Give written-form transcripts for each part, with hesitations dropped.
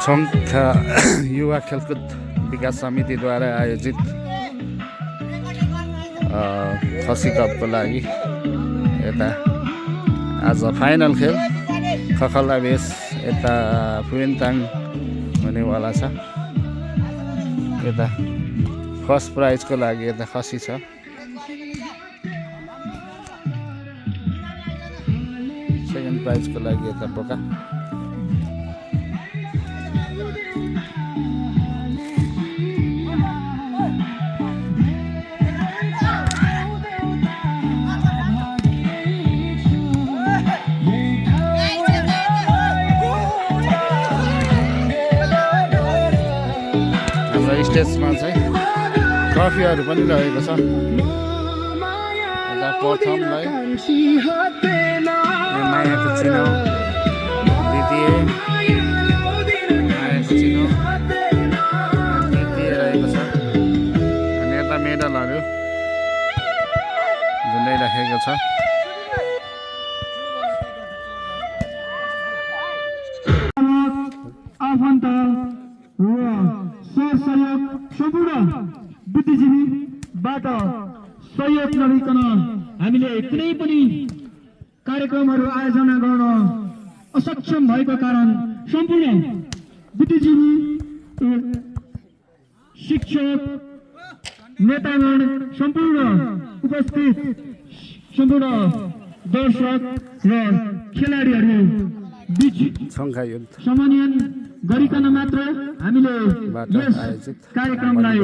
छङखा युवा खेलकुद विकास समितिद्वारा आयोजित खसी कपको लागि यता आज फाइनल खेल खखला बेस यता फुइनताङ हुनेवाला छ। यता फर्स्ट प्राइजको लागि यता खसी छ। सेकेन्ड प्राइजको लागि यता बोका। स्टेजमा चाहिँ ट्रफीहरू पनि रहेको छ। यता प्रथमलाई मायाको चिनो, द्वितीय मायाको चिनो तृतीय रहेको छ। अनि यता मेडलहरू झुन्डाइराखेको छ। सहयोग सम्पूर्ण बुद्धिजीवीबाट सहयोग नलिकन हामीले कुनै पनि कार्यक्रमहरू आयोजना गर्न असक्षम भएको कारण सम्पूर्ण बुद्धिजीवी, शिक्षक, नेतागण, सम्पूर्ण उपस्थित सम्पूर्ण दर्शक र खेलाडीहरू बीच समन्वय गरिकन मात्र हामीले यस कार्यक्रमलाई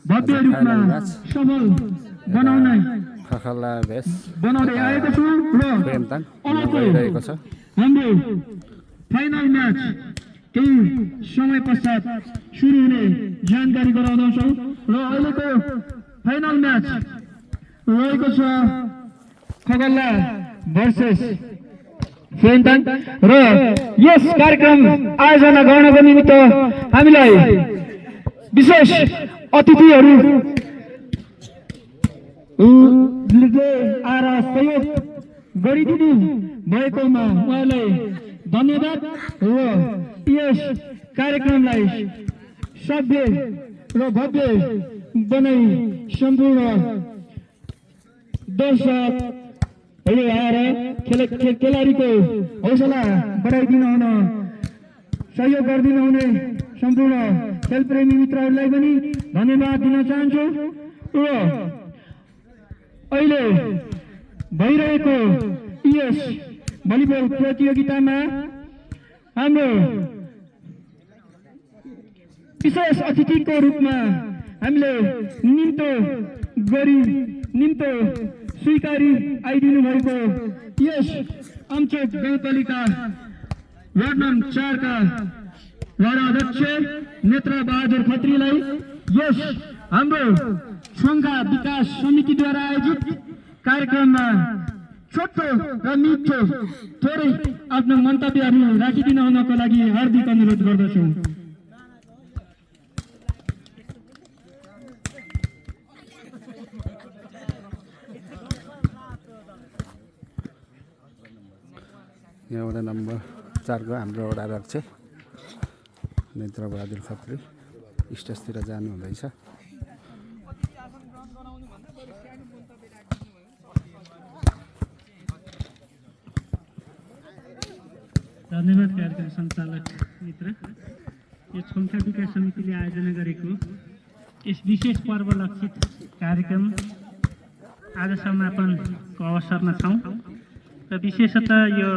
भव्य रूपमा सफल बनाउँदै आएको छौँ र अर्को हाम्रो फाइनल म्याच केही समय पश्चात सुरु हुने जानकारी गराउँदछौँ र अहिलेको फाइनल म्याच रहेको छ खगल्ला भर्सेस फुइनताङ र यस कार्यक्रम आयोजना गर्नको निमित्त हामीलाई विशेष अतिथिहरू आएर सहयोग गरिदिनु भएकोमा उहाँलाई धन्यवाद र यस कार्यक्रमलाई सभ्य र भव्य बनाई सम्पूर्ण दर्शकहरू आएर खेलाडीको हौसला बढाइदिनु हुन सहयोग गरिदिनु हुने सम्पूर्ण खेलप्रेमी मित्रहरूलाई पनि धन्यवाद दिन चाहन्छु र अहिले भइरहेको यस भलिबल प्रतियोगितामा हाम्रो विशेष अतिथिको रूपमा हामीले निम्तो स्वीकारी आइदिनु भएको यस अम्चोक गाउँपालिका वार्ड नम्बर 4 का वार्ड अध्यक्ष नेत्र बहादुर खत्रीलाई यस हाम्रो छङखा विकास समितिद्वारा आयोजित कार्यक्रममा छोटो र मिठो थोरै आफ्नो मन्तव्यहरू राखिदिन हुनको लागि हार्दिक अनुरोध गर्दछु। यहाँ वडा नम्बर 4 को हाम्रो वडा अध्यक्ष नेत्र बहादुर खत्री स्टेजतिर जानु हुँदैछ। धन्यवाद कार्यक्रम सञ्चालक मित्र। यो छङखा विकास समितिले आयोजना गरेको यस विशेष पर्व लक्षित कार्यक्रम आज समापनको अवसरमा छौँ र विशेषतः यो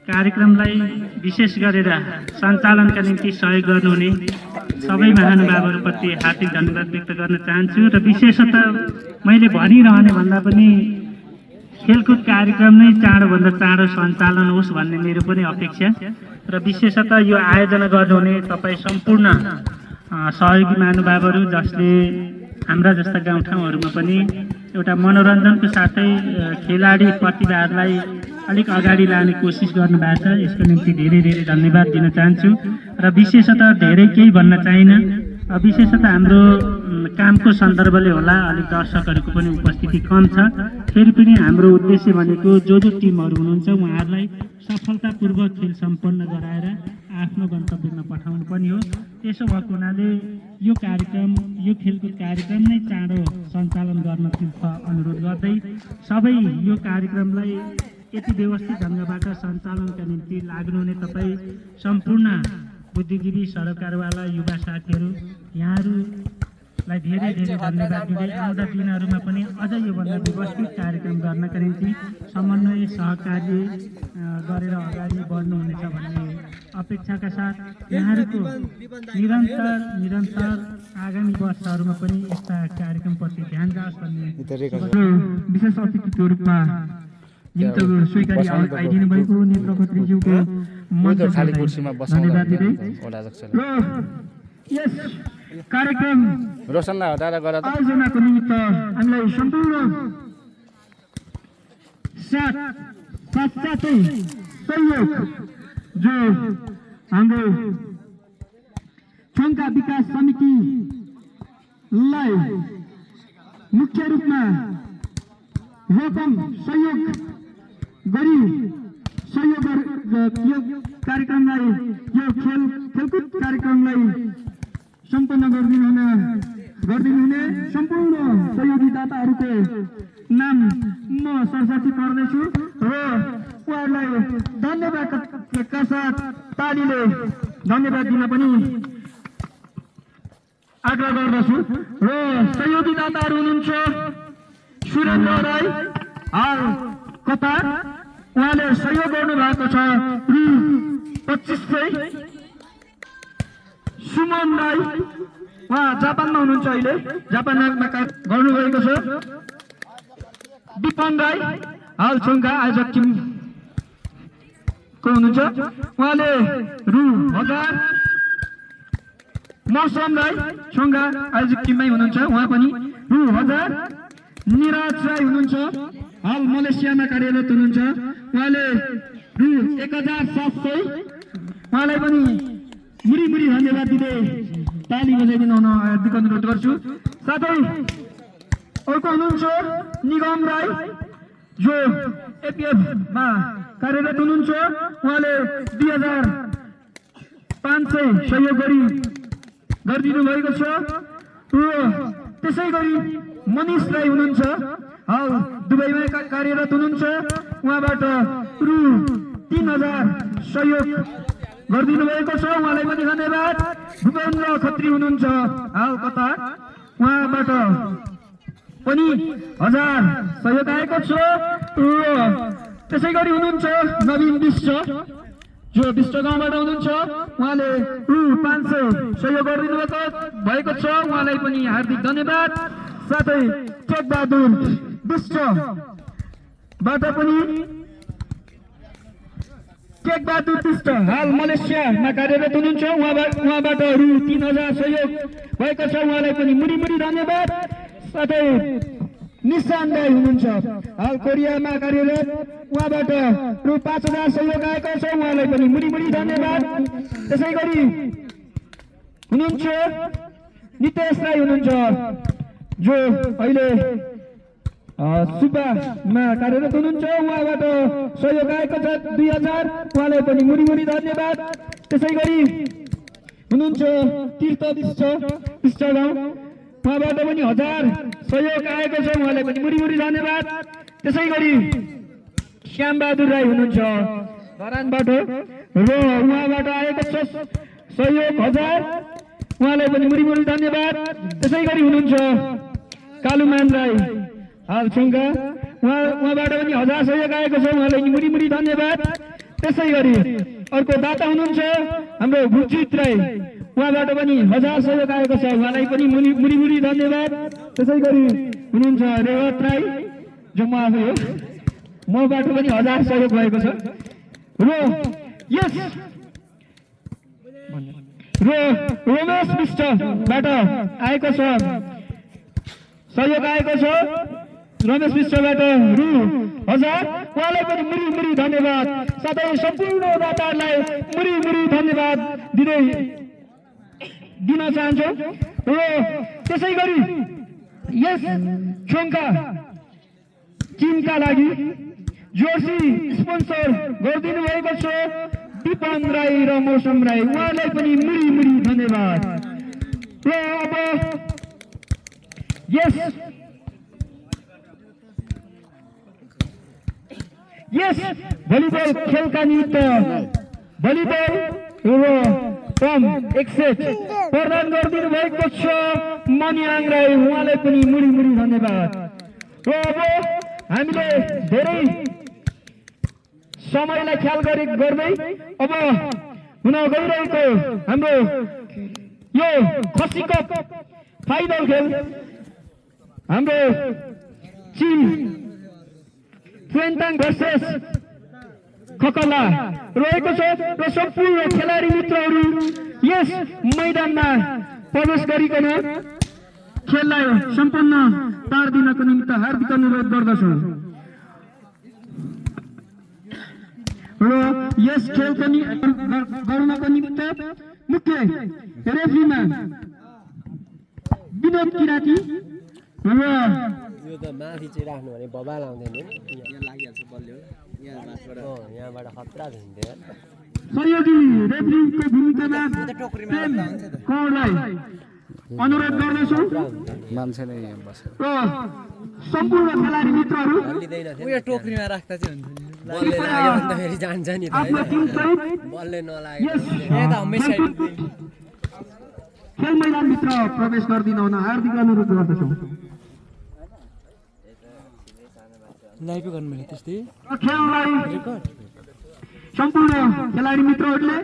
कार्यक्रमलाई विशेष गरेर सञ्चालनका निम्ति सहयोग गर्नुहुने सबै महानुभावहरूप्रति हार्दिक धन्यवाद व्यक्त गर्न चाहन्छु र विशेषतः मैले भनिरहने भन्दा पनि खेलकुद कार्यक्रम नै चाँडोभन्दा चाँडो सञ्चालन होस् भन्ने मेरो पनि अपेक्षा र विशेषतः यो आयोजना गर्नुहुने तपाईँ सम्पूर्ण सहयोगी महानुभावहरू जसले हाम्रा जस्ता गाउँठाउँहरूमा पनि एउटा मनोरञ्जनको साथै खेलाडी प्रतिभाहरूलाई अलिक अगाडि लाने कोसिस गर्नुभएको छ। यसको निम्ति धेरै धेरै धन्यवाद दिन चाहन्छु र विशेषतः धेरै केही भन्न चाहिन। विशेषतः हाम्रो कामको सन्दर्भले होला अलिक दर्शकहरूको पनि उपस्थिति कम छ। फेरि पनि हाम्रो उद्देश्य भनेको जो टिमहरू हुनुहुन्छ उहाँहरूलाई सफलतापूर्वक खेल सम्पन्न गराएर आफ्नो गन्तव्यमा पठाउनु पनि हो। त्यसो भएको हुनाले यो खेलकुद कार्यक्रम नै चाँडो सञ्चालन गर्न अनुरोध गर्दै सबै यो कार्यक्रमलाई यति व्यवस्थित ढङ्गबाट सञ्चालनका निम्ति लाग्नुहुने तपाईँ सम्पूर्ण बुद्धिजीवी सरोकारवाला युवा साथीहरू यहाँहरूलाई धेरै धेरै धन्यवाद दिँदै आउँदा दिनहरूमा पनि अझ योभन्दा व्यवस्थित कार्यक्रम गर्नका निम्ति समन्वय सहकार्य गरेर अगाडि बढ्नुहुनेछ भन्ने अपेक्षाका साथ यहाँहरूको निरन्तर आगामी वर्षहरूमा पनि यस्ता कार्यक्रमप्रति ध्यान जाओस् भन्ने विशेष अतिथिको रूपमा स्वीकारी आइदिनु भएको नेत्र खत्रीज्यूको धन्यवाद दिँदै र यस कार्यक्रम आयोजनाको निमित्त हामीलाई सम्पूर्ण साथसाथै सहयोग जो हाम्रो सङ्घका विकास समितिलाई मुख्य रूपमा रकम सहयोग गरी यो कार्यक्रमलाई यो खेलकुद कार्यक्रमलाई सम्पन्न गरिदिनुहुने सम्पूर्ण सहयोगी दाताहरूको नाम म सरसाथी पर्दैछु र उहाँहरूलाई धन्यवादका साथ तालीले धन्यवाद दिन पनि आग्रह गर्दछु र सहयोगी दाताहरू हुनुहुन्छ सुरेन्द्र राई हाल कतार उहाँले सहयोग गर्नु भएको छ रु 2500। सुमन राई उहाँ जापानमा हुनुहुन्छ अहिले जापानमा गर्नुभएको छ। विपन राई हाल छौङका आयोजक टिमको हुनुहुन्छ उहाँले रु 1000। मौसम राई छौङका आयोजक टिममै हुनुहुन्छ उहाँ पनि रु 1000। निराज राई हुनुहुन्छ हाल मलेसियामा कार्यरत हुनुहुन्छ उहाँले रु 1700 उहाँलाई पनि मुरी धन्यवाद दिँदै ताली बजाइदिनु हुन हार्दिक अनुरोध गर्छु। साथै अर्को हुनुहुन्छ निगम राई जो एपिएफमा कार्यरत हुनुहुन्छ उहाँले 2500 सहयोग गरिदिनु भएको छ र त्यसै गरी मनिष राई हुनुहुन्छ हाल दुबईमा कार्यरत हुनुहुन्छ उहाँबाट रु 3000 सहयोग गरिदिनु भएको छ उहाँलाई पनि धन्यवाद। भूपेन्द्र खत्री हुनुहुन्छ हाल कतार उहाँबाट पनि 1000 सहयोग आएको छ र त्यसै गरी हुनुहुन्छ नवीन विश्व जो विश्व गाउँबाट हुनुहुन्छ उहाँले रु 500 सहयोग गरिदिनु भएको छ उहाँलाई पनि हार्दिक धन्यवाद। साथै टेकबहादुर विश्वबाट पनि टेकबहादुर विश्व हाल मलेसियामा कार्यरत हुनुहुन्छ उहाँबाट रु 3000 सहयोग भएको छ उहाँलाई पनि मुरी धन्यवाद। साथै निशान राई हुनुहुन्छ हाल कोरियामा कार्यरत उहाँबाट रु 5000 सहयोग आएको छ उहाँलाई पनि मुरी धन्यवाद। त्यसै गरी हुनुहुन्छ नितेश राई हुनुहुन्छ जो अहिले सुब्बामा कार्यरत हुनुहुन्छ उहाँबाट सहयोग आएको छ 2000 उहाँलाई पनि मुरी धन्यवाद। त्यसै गरी हुनुहुन्छ तीर्थ विश्व गाउँ उहाँबाट पनि 1000 सहयोग आएको छ उहाँलाई पनि मुरी धन्यवाद। त्यसै गरी श्यामबहादुर राई हुनुहुन्छ धरानबाट र उहाँबाट आएको छ सहयोग 1000 उहाँलाई पनि मुरी धन्यवाद। त्यसै गरी हुनुहुन्छ कालुमान राई हाल छौङका उहाँबाट पनि 1000 सहयोग आएको छ उहाँलाई मुरी धन्यवाद। त्यसै गरी अर्को दाता हुनुहुन्छ हाम्रो गुरजित राई उहाँबाट पनि 1000 सहयोग आएको छ उहाँलाई पनि मुरी धन्यवाद। त्यसै गरी हुनुहुन्छ रेवत राई जो म आफै हो मबाट पनि 1000 सहयोग भएको छ र यस रमेश विश्वबाट आएको छ सहयोग आएको छ रमेश विश्वबाट रु 1000 उहाँलाई पनि मुरी धन्यवाद। साथै सम्पूर्ण दाताहरूलाई मुरी धन्यवाद दिन चाहन्छु र त्यसै गरी यस खेलका टिमका लागि जर्सी स्पोन्सर गरिदिनु भएको छ दिपन राई र मौसम राई, उहाँलाई पनि मुरी मुरी धन्यवाद। र अब यस भलिबल खेलका निमित्त भलिबल र पम्प एक सेट प्रदान गरिदिनु भएको छ मनियाङ राई, उहाँलाई पनि मुरी मुरी धन्यवाद। र अब हामीले धेरै समयलाई ख्याल गर्दै अब हुन गइरहेको हाम्रो यो खसी कप फाइनल खेल हाम्रो टिम ट्वेन्टाङ भर्सेस खकला रहेको छ र सम्पूर्ण खेलाडी मित्रहरू यस मैदानमा प्रवेश गरिकन खेललाई सम्पन्न पारिदिनको निमित्त हार्दिक अनुरोध गर्दछौँ। र यस खेलको गर्नको निमित्त मुख्य रेफ्रीमा विनोद किराती र यो त माथि चाहिँ राख्नु भने बबाल आउँदैन नि, यहाँ लागिहाल्छ बल्यो, यहाँबाट खतरा हुन्थ्यो। सहयोगी रेफ्रीको भूमिकामा कौरलाई अनुरोध गर्दछु मान्छे नै यहाँ बसेर र सम्पूर्ण खेलाडी मित्रहरू उयो टोकरीमा राख्दा चाहिँ हुन्छ नि, बलले लाग्यो भने त फेरि जान्छ नि त आफ्नो हैन, टिमसहित बलले नलाग्यो भने त हमेसा खेल मैदानभित्र प्रवेश गरिदिन हुन हार्दिक अनुरोध गर्दछौँ। लाइभ गर्नु भने त्यस्तै खेललाई सम्पूर्ण खेलाडी मित्रहरूले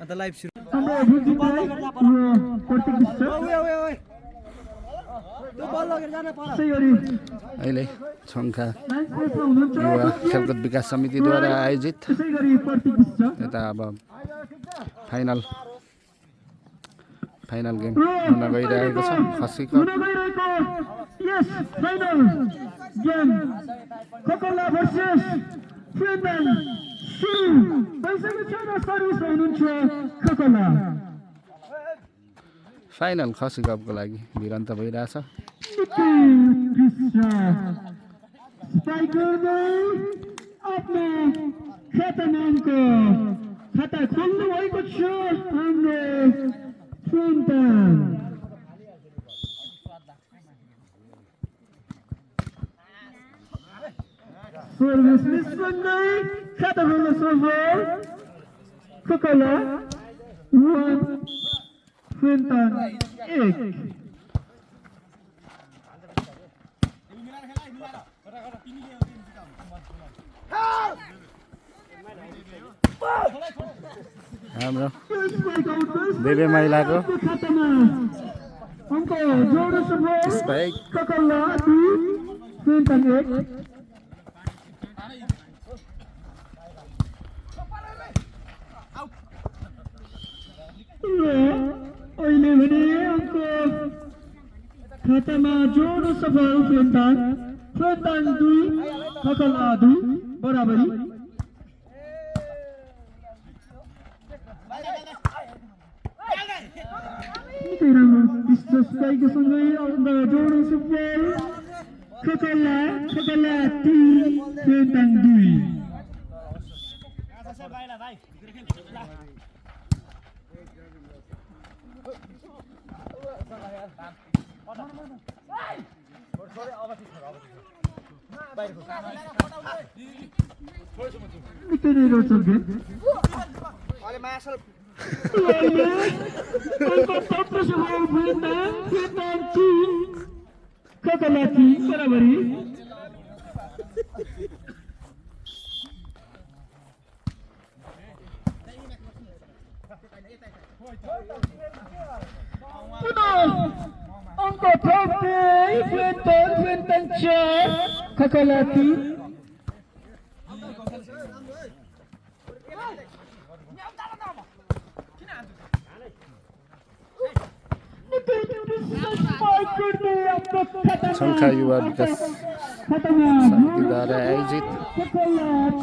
अन्त लाइभ सुरु हाम्रो बुद्धिलाई त्यसै गरी अहिले छङ्खा कोचमा हुनुहुन्छ युवा खेलकुद विकास समितिद्वारा आयोजित त्यसै गरी प्रतिनिधि छ यता अब फाइनल गेम हुन गइरहेको छ खसी कप। हुन गइरहेको यस फाइनल गेम खकला भर्सेस ट्वेन्टाङ सुरु भइसकेको छ र सर्भिसमा हुनुहुन्छ खकला। फाइनल खसी कपको लागि भिडन्त भइरहेछ। आफ्नो खातामानको खाता खोल्नु भएको छ हाम्रो ट्वेन्टाङ। सर्भिस मिससँगै खाता खोल्न सफल खकला 1 ट्वेन्टाङ 1। हाम्रो देवे महिलाको अङ्क जोड सफल स्पाइक खकला 2 ट्वेन्टाङ 1। अहिले भने अङ्क खातामा जोड सफल ट्वेन्टाङ 2 खकला 2 बराबरी। सँगै जोड सफल खकला 3 ट्वेन्टाङ 2। निकै रोचक गेम। खकला 3 बराबरी। अङ्क थप्दै ट्वेन्टाङ 4 खकला 3। छङ्खा युवा विकास समितिद्वारा आयोजित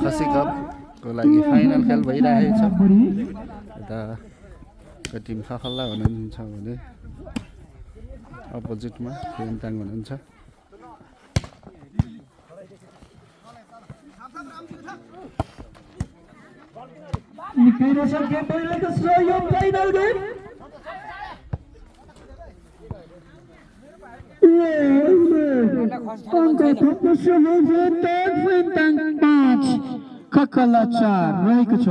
खसी कपको लागि फाइनल खेल भइरहेको छ। यता टिम खखल्ला हुनुहुन्छ भने अपोजिटमा फेन्ताङ हुनुहुन्छ। Kakala 4 रहेको छ।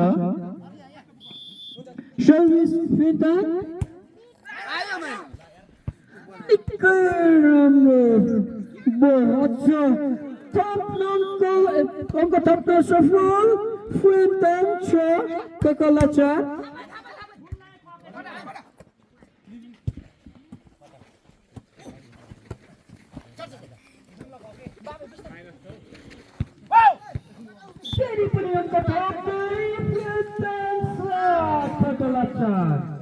सर्भिस फेन्ताङ निकै राम्रो बहुत अङ्क थप्न सफल फेन्ताङ 6 kakala 4। फेरि पनि अङ्क थप्दै फेन्ताङ 7 kakala 4।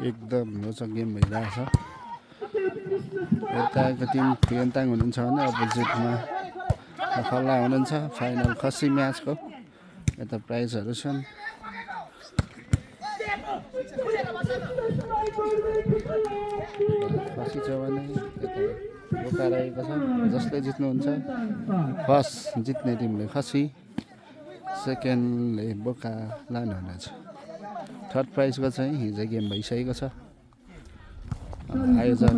एकदम रोचक गेम भइरहेछ। यताको टिम फेन्ताङ हुनुहुन्छ भने अपोजिटमा खल्ला हुनुहुन्छ। फाइनल खसी म्याचको यता प्राइजहरू छन्। खसी छ भने यता बोका रहेको छ। जसले जित्नुहुन्छ फर्स्ट जित्ने टिमले खसी, सेकेन्डले बोका लानुहुनेछ। थर्ड प्राइजको चाहिँ हिजो गेम भइसकेको छ। आयोजक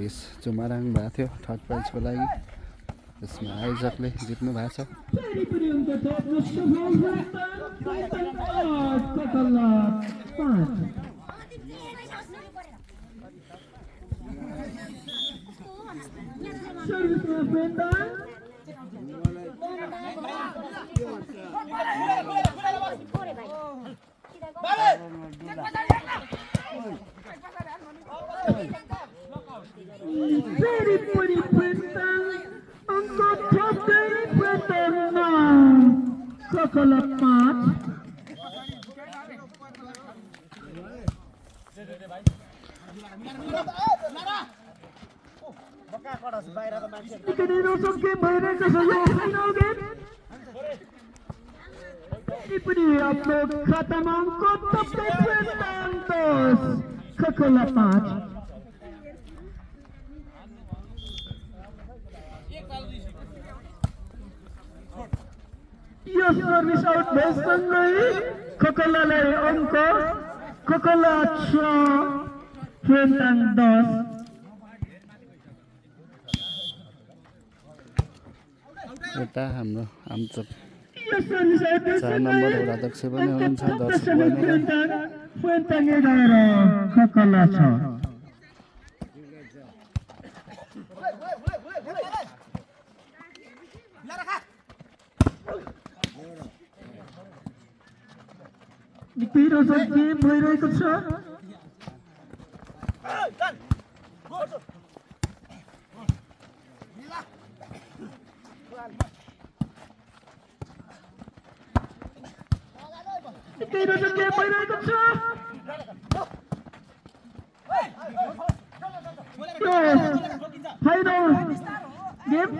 भिस चुमाराङ भएको थियो थर्ड प्राइजको लागि। त्यसमा आयोजकले जित्नु भएको छ। Very pretty Princeton. Uncle Tuesday Princeton 9. Kakala 5. Nikedino sa game भइरहेको छ यो फाइनल गेम। पनि आफ्नो खातामा अङ्क थप्दै Princeton 10 kakala 5। यो सर्भिस आउट भएसँगै kakalaलाई अङ्क kakala 6 फेन्ताङ 10। यता हाम्रो आमचोक यो सर्भिस आउट 4 नम्बर वडा अध्यक्ष पनि हुनुहुन्छ दर्शक बनेर। फेन्ताङ 11 kakala 6। निकै रोचक गेम भइरहेको छ। निकै रोचक गेम भइरहेको छ। फाइनल गेम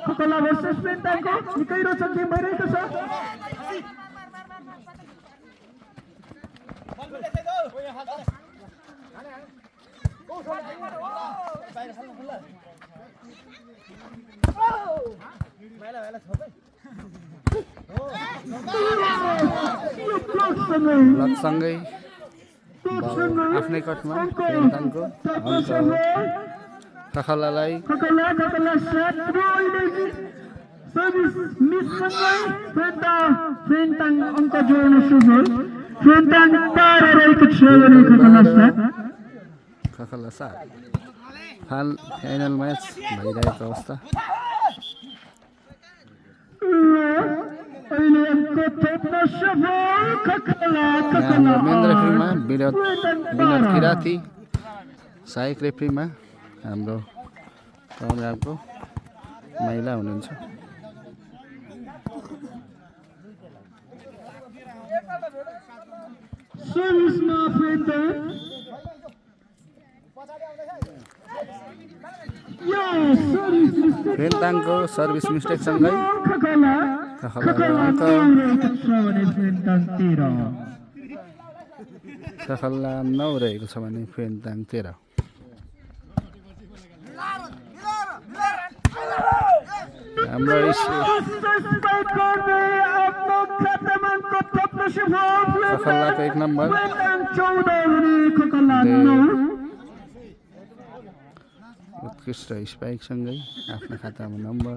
kakala भर्सेस फेन्ताङको निकै रोचक गेम भइरहेको छ। लगसँगै आफ्नै कटमा फेन्ताङको अङ्क kakalaलाई kakala 7 सर्भिस मिससँगै फेन्ताङ अङ्क जोड्न सफल। फेन्ताङ 12 रहेको छ भने kakala 7। kakala 7 फाइनल म्याच भइरहेको अवस्था। अहिले अङ्क थप्न सफल kakala मेन रेफ्रीमा विनोद किराती, सहायक रेफ्रीमा हाम्रो प्रोग्रामको महिला हुनुहुन्छ। सर्भिसमा फेन्ताङ फेन्ताङको सर्भिस मिस्टेकसँगै kakala खकला अंक 9 रहेको छ भने फेन्ताङ 13 खकल्ला 9 रहेको छ भने फेन्ताङ 13 हाम्रो खकल्लाको 1 नम्बर उत्कृष्ट स्पाइकसँगै आफ्नो खातामा नम्बर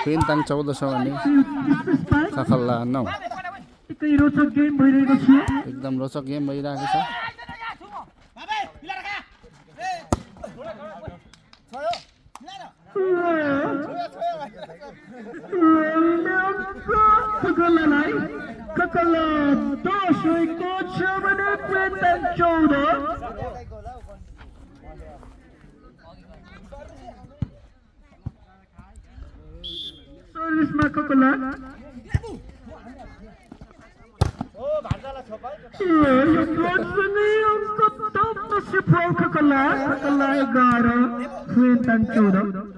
फेन्ताङ 14 छ भने खकल्ला 9 रोचक गेम भइरहेको छ एकदम रोचक गेम भइरहेको छ खकलालाई खकला 10 रहेको छ भने फेन्ताङ 14 सर्भिसमा खकला खकला 11 फेन्ताङ 14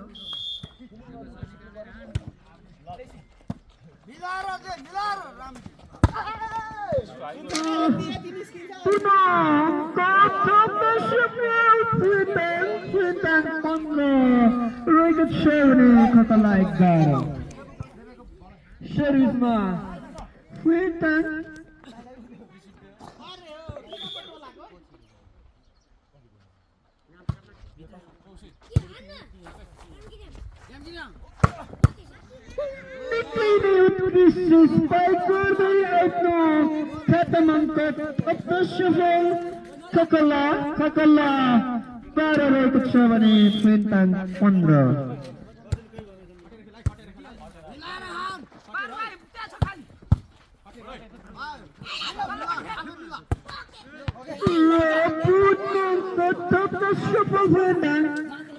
सर्भिसमा फेन्ताङ खकला 12 रहेको छ भने फेन्ताङ 15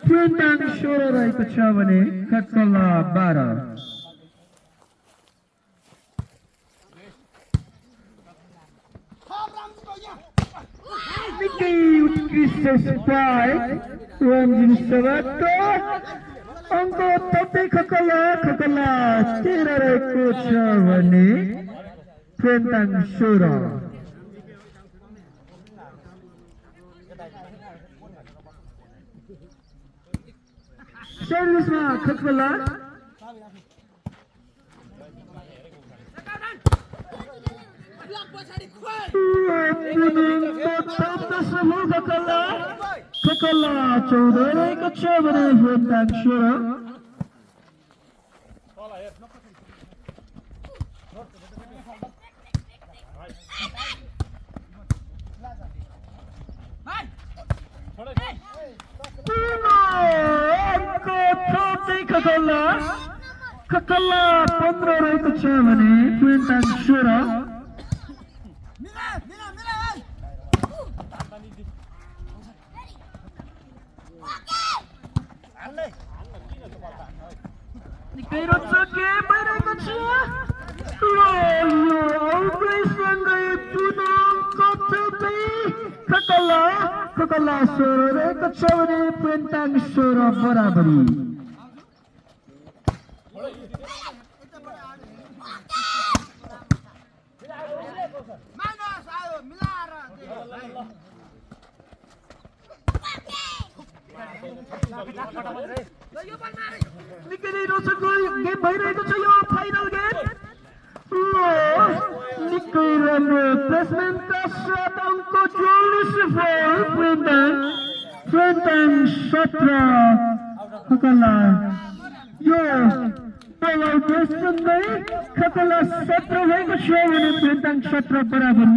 फेन्ताङ 16 रहेको छ भने खकला 12 उत्कृष्ट स्पाइक रञ्जिन सबातो अङ्क थप्दै खकला 13 रहेको छ भने फेन्ताङ 16 सर्भिसमा खकला खकला 14 रहेको छ भने फेन्ताङ 16 खकला 15 रहेको छ भने फेन्ताङ 16 निकै रोचक गेम भइरहेको छ खकला 16 रहेको छ भने फेन्ताङ 16 बराबरी निकै नै रोचक गेम भइरहेको छ यो फाइनल गेम निकै राम्रो प्लेसमेन्टका साथ अङ्क 44 फेन्ताङ 17 खकला यो ओभर बेससँगै खकला 17 भएको छ भने फेन्ताङ 17 बराबरी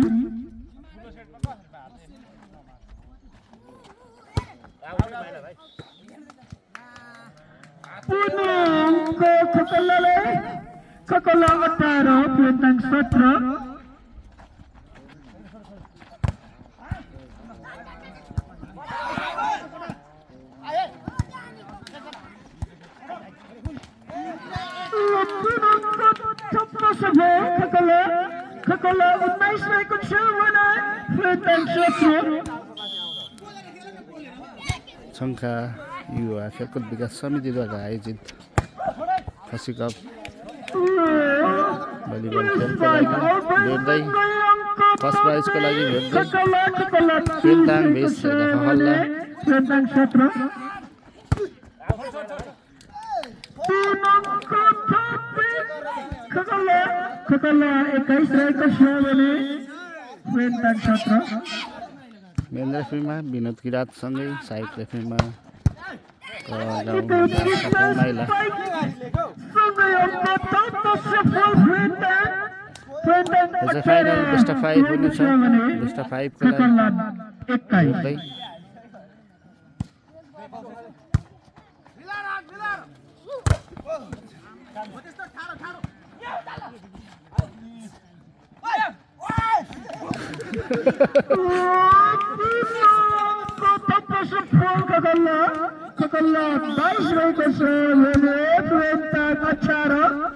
खकला 18 फेन्ताङ 17 खकला 19 रहेको छ भने फेन्ताङ 17 शङ्का युवा खेलकुद विकास समितिद्वारा आयोजित खसी कप भलिबल खेलको लागि भेट्दै फर्स्ट प्राइजको लागि भेट्दै खेलदाङ भेष हल्ला खेलदाङ 17 खकल्ला 21 रहेको छ भने खेलदाङ 17 मेन रेफ्रीमा विनोद किराँतसँगै साइड रेफ्रीमा माइला फाइनल बेस्ट अफ 5 हुनेछ बेस्ट अफ 5 को लागि खकल्ला 22 रहेको छ भने खेलदाङ 18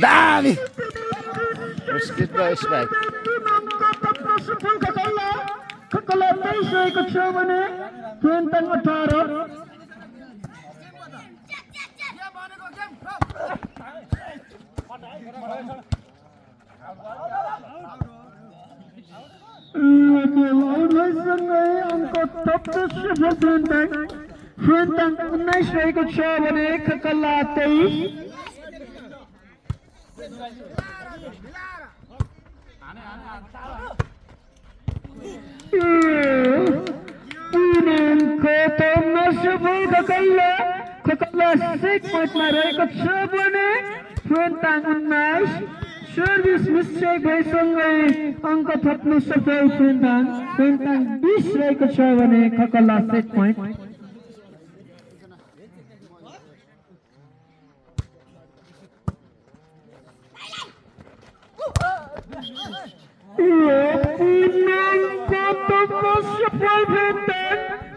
दामी स्किप र स्पाइक खकल्ला 23 रहेको छ भने खेलदाङ 18 खेलदाङ 19 रहेको छ भने खकल्ला 23 खकल्ला 6 पोइन्टमा रहेको छ भने खेलदाङ 19 सर्भिस मिस्टेक भएसँगै अङ्क थप्नु सफल खेलदाङ 20 रहेको छ भने खकल्ला 7 पोइन्ट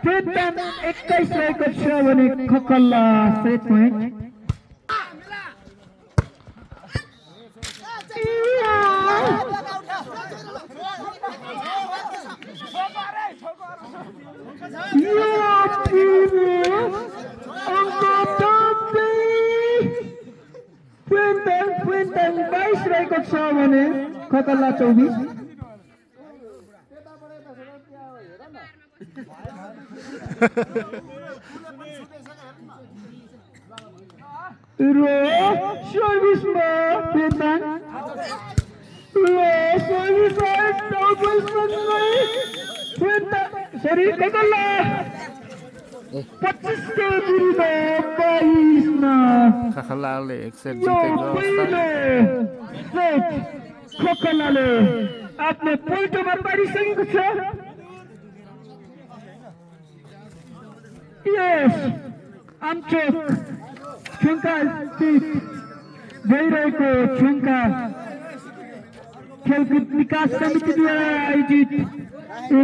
खेलदाङ 21 रहेको छ भने खकल्ला 7 पोइन्ट खेलदाङ 22 रहेको छ भने खकल्ला 24 सर्भिसमा खेलदाङ खकल्ला 25 को विरुद्ध 22 मा खकल्लाले एक सेट जितेको अवस्था खकल्लाले आफ्नो पोइन्टमा पारिसकेको छ यस आमचोक छुङ्का स्थित भइरहेको छुङ्का खेलकुद विकास समितिद्वारा आयोजित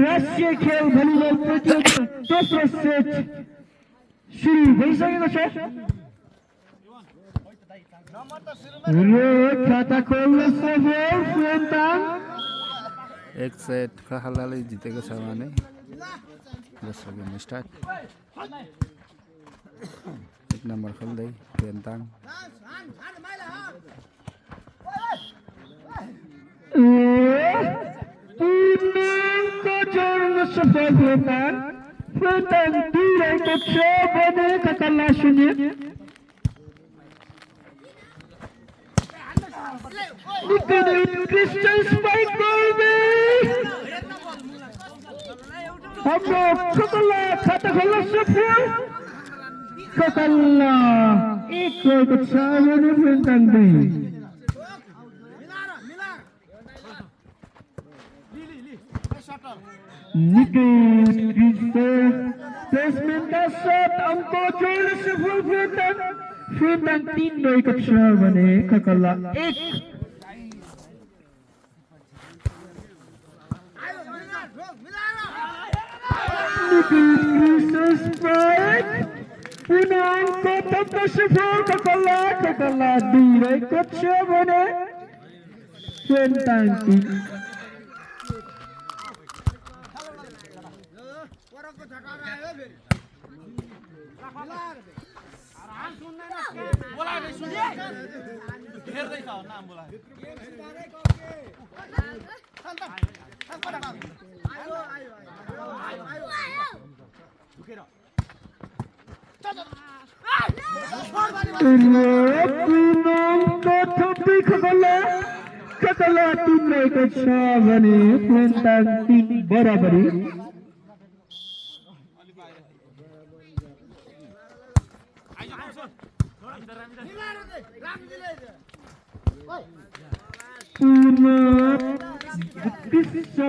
राष्ट्रिय खेल भलिबल प्रतियोगिता दोस्रो सेट सुरु भइसकेको छ खाता खोल्न सफल खेलदाङ एक सेट खकल्लाले जितेको छ भने दोस्रो गेम स्टार्ट एक नम्बर खोल्दै खेलदाङ सफल खेलदाङ 2 रहेको छ भने खकल्ला 0 क्रिस्टल स्पाइक हाम्रो खकल्ला खाता खोल्न सफल खकल्ला 1 रहेको छ भने खेलदाङ 2 प्लेसमेन्ट का साथ अंको जोड्न सफल खेलदाङ 3 रहेको छ भने खकल्ला 1 Nicholas Price पुनः अङ्क थप्न सफल खकल्ला 2 रहेको छ भने पेन्टाङ 3 खकल्ला 3 रहेको छ भने पेन्टाङ 3 बराबरी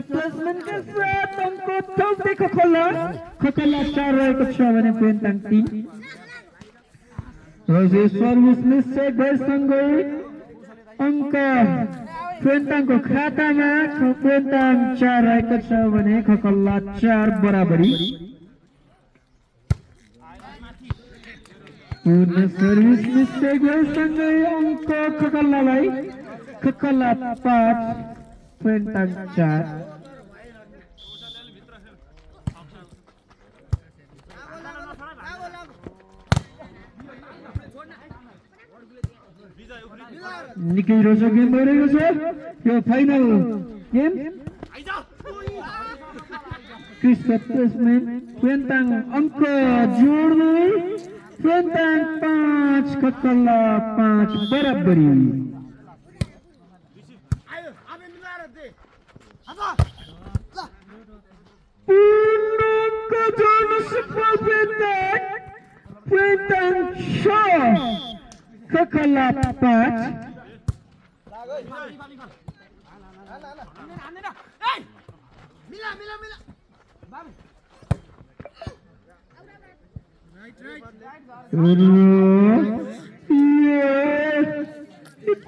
प्लेसमेन्ट के साथ अङ्क थप्दै खकल्ला 4 रहेको छ भने पेन्टाङ 3 रोजे सर्भिस निश्चय भएसँगै अङ्क पेन्टाङको खातामा पेन्टाङ 4 रहेको छ भने खकल्ला 4 बराबरी पुनः सर्भिस निश्चय भएसँगै अङ्क खकल्ला 5 पेन्टाङ 4 निकै रोचक गेम भइरहेको छ यो फाइनल गेम क्रिस्टप प्लेसमेन्ट पेन्टाङ अङ्क जोड्दै पेन्टाङ 5 खकल्ला 5 बराबरी पेन्टाङ 6 खकल्ला 5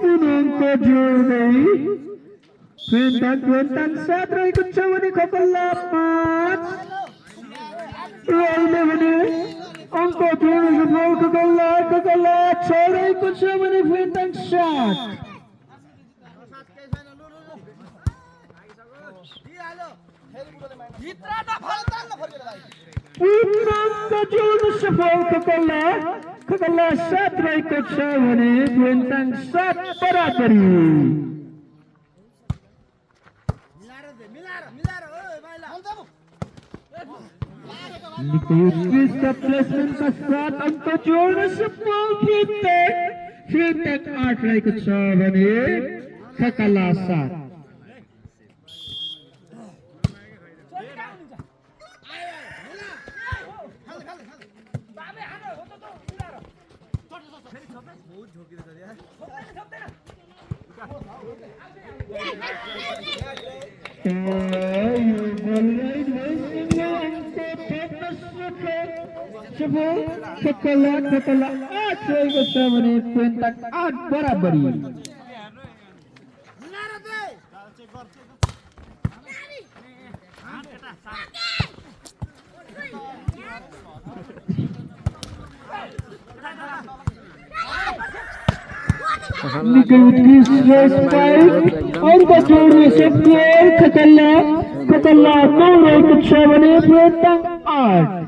पुनः जोड्दै पेन्टाङ 7 रहेको छ भने खकल्ला 5 अहिले भने अङ्क जोड्नु सफल खकल्ला 6 रहेको छ भने पेन्टाङ 7 अङ्क जोड्नु सफल खकल्ला 7 रहेको छ भने पेन्टाङ 7 बराबरी प्लेसमेन्ट का साथ अङ्क जोड्न सफल पेन्टाङ 8 रहेको छ भने खकल्ला 7 खकल्ला 8 रहेको छ भने पेन्टाङ 8 बराबरी निकै उत्कृष्ट अङ्क जोड्नु सफल खकल्ला 9 रहेको छ भने पेन्टाङ 8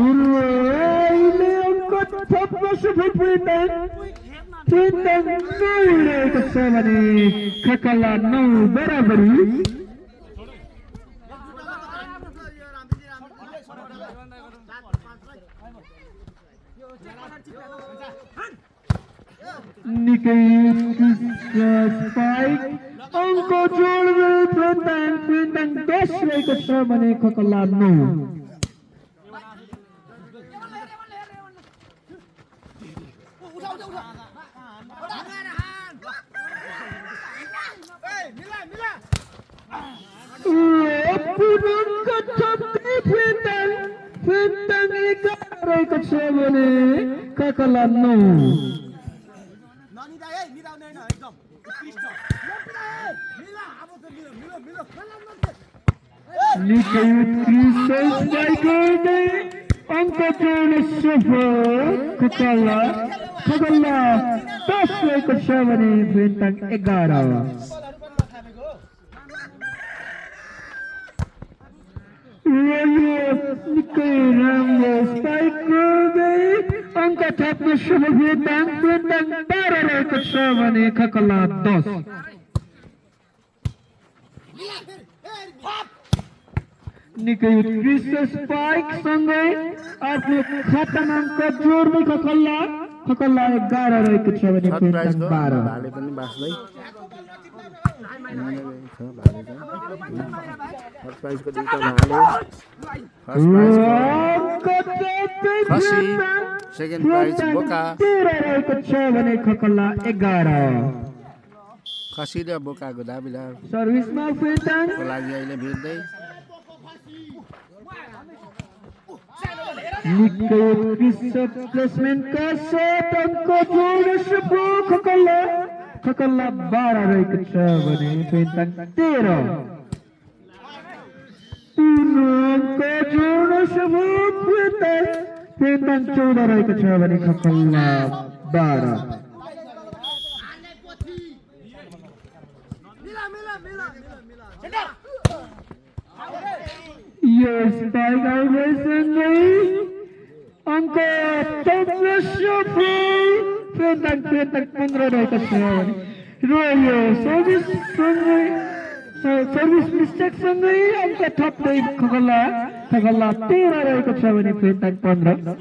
अङ्क थप्न सफल पेन्टाङ 9 रहेको छ भने खकल्ला 9 बराबरी निकै स्पाइक अङ्क जोड्दै पेन्टाङ 10 रहेको छ भने खकल्ला 9 पेन्टाङ 11 रहेको छ भने Kakala 9. निकै उत्कृष्ट गर्दै अङ्क जोड्न सफल खगल्ला 10 रहेको छ भने भेन्ताङ 11। निकै राम्रो स्ट्राइक गर्दै अङ्क थप्न सफल भेन्ताङ 12 रहेको छ भने खगल्ला 10। निकै उत्कृष्ट स्पाइक सँगै आफ्नो खातामा अङ्क जोड्दै खगल्ला 11 रहेको छ भने भेन्ताङ 12। भाले पनि बाँच्दै फर्स्ट प्राइजको दुईटा भाले खसी सेकेन्ड प्राइज बोका 13 रहेको छ भने खगल्ला 11। खसी र बोकाको दाबिदार सर्भिसमा भेन्ताङको लागि अहिले भिड्दै निकै उत्कृष्ट प्लेसमेन्टका साथ अङ्क जोड्न सफल खगल्ला 12 रहेको छ भने भेन्ताङ 13। अङ्क जोड्न सफल भेन्ताङ 14 रहेको छ भने खगल्ला 12। यो स्पाइक आउटसँगै अङ्क थप्न सफल भेन्ताङ 15 रहेको छ भने र यो सर्भिस मिस्टेकसँगै अङ्क थप्दै खगल्ला 13 रहेको छ भने भेन्ताङ 15।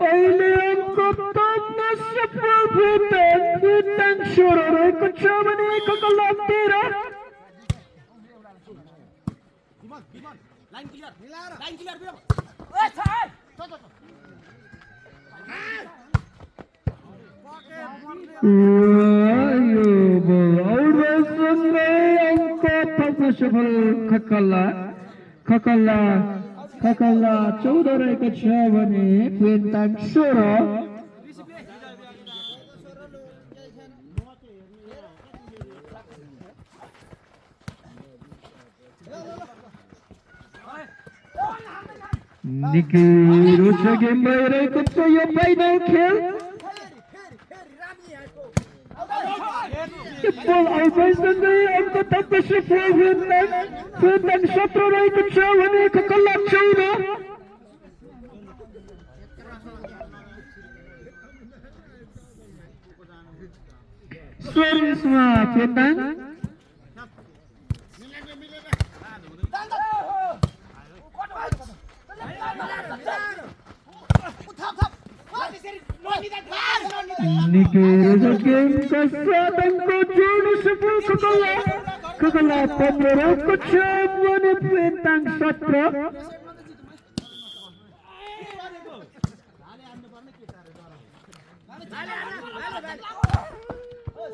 अहिले अङ्क थप्न सफल भेन्ताङ 16 रहेको छ भने खगल्ला 13। यो बल आउटसँगै अङ्क थप्न सफल खगल्ला 14 रहेको छ भने भेन्ताङ 16। निकै रोचक गेम भइरहेको छ यो फाइनल खेल। बल आउटसँगै अङ्क थप्न सफल भेन्ताङ 17 रहेको छ भने खगल्ला 14। सर्भिसमा भेन्ताङ निकै रोचक गेमका साथ अङ्क जोड्न सफल खगल्ला 15 रहेको छ भने भेन्ताङ 17।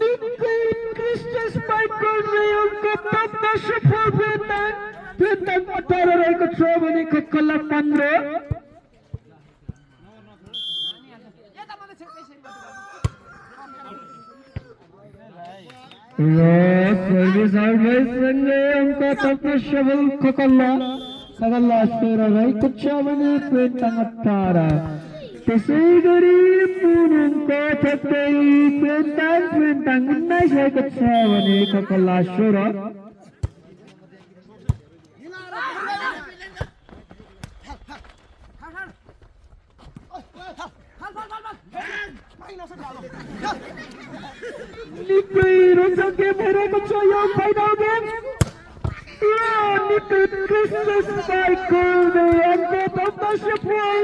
निकै उत्कृष्ट स्पाइक गर्दै अङ्क थप्न सफल भेन्ताङ 18 रहेको छ भने खगल्ला 15। सर्भिस आउटसँगै अङ्क थप्न सफल खगल्ला 16 रहेको छ भने भेन्ताङ 18। त्यसै गरी अङ्क थप्दै भेन्ताङ 19 रहेको छ भने खगल्ला 16। निकै रोचक गेम हेरेको छ यो फाइनल गेम। निकै उत्कृष्ट स्पाइक गर्दै अङ्क थप्न सफल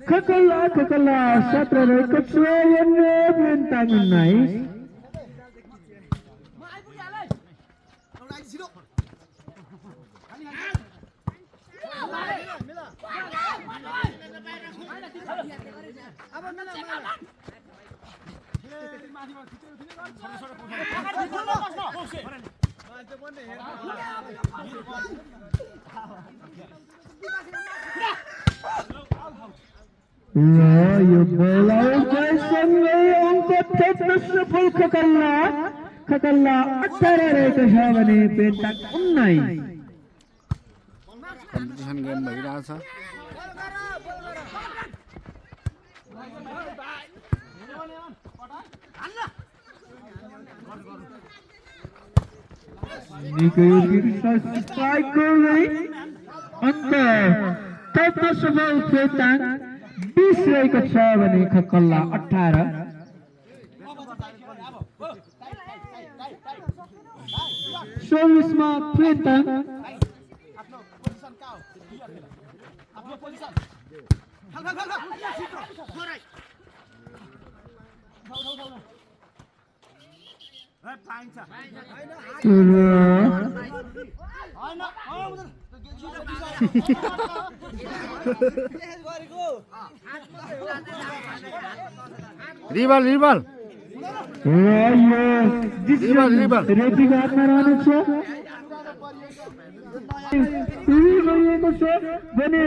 खगल्ला 17 रहेको छ भने भेन्ताङ 19। यो बोलाउँदैसँगै अङ्क थप्न सफल खकल्ला 18 रहेको छ भने पेन्टाङ 19। कम्पिटिसन गेम भइरहेछ। निकै स्ट्राइक गर्दै अङ्क थप्न सफल पेन्टाङ 20 रहेको छ भने खकल्ला 18। सर्भिसमा पेन्टाङ रिबल रिबल रेफ्रीको हातमा रहनेछ। गरिएको छ भने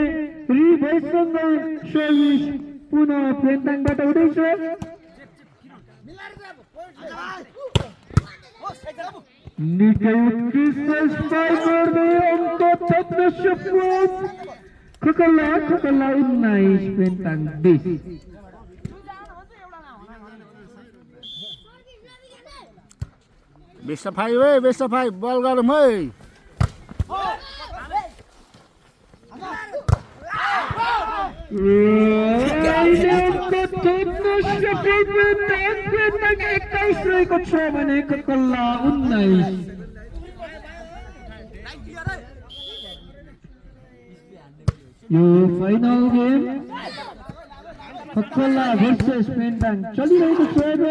रिभर्ससँगै सर्भिस पुनः पेन्टाङबाट हुँदैछ। निकै उत्कृष्ट स्ट्राइक गर्दै अङ्क थप्न सफल खकल्ला 19 पेन्टाङ 20। बेस्ट अफ 5 बल गरौँ है। पेन्टाङ 21 रहेको छ भने खकल्ला 19। यो फाइनल गेम खकल्ला भर्सेस पेन्टाङ चलिरहेको छ र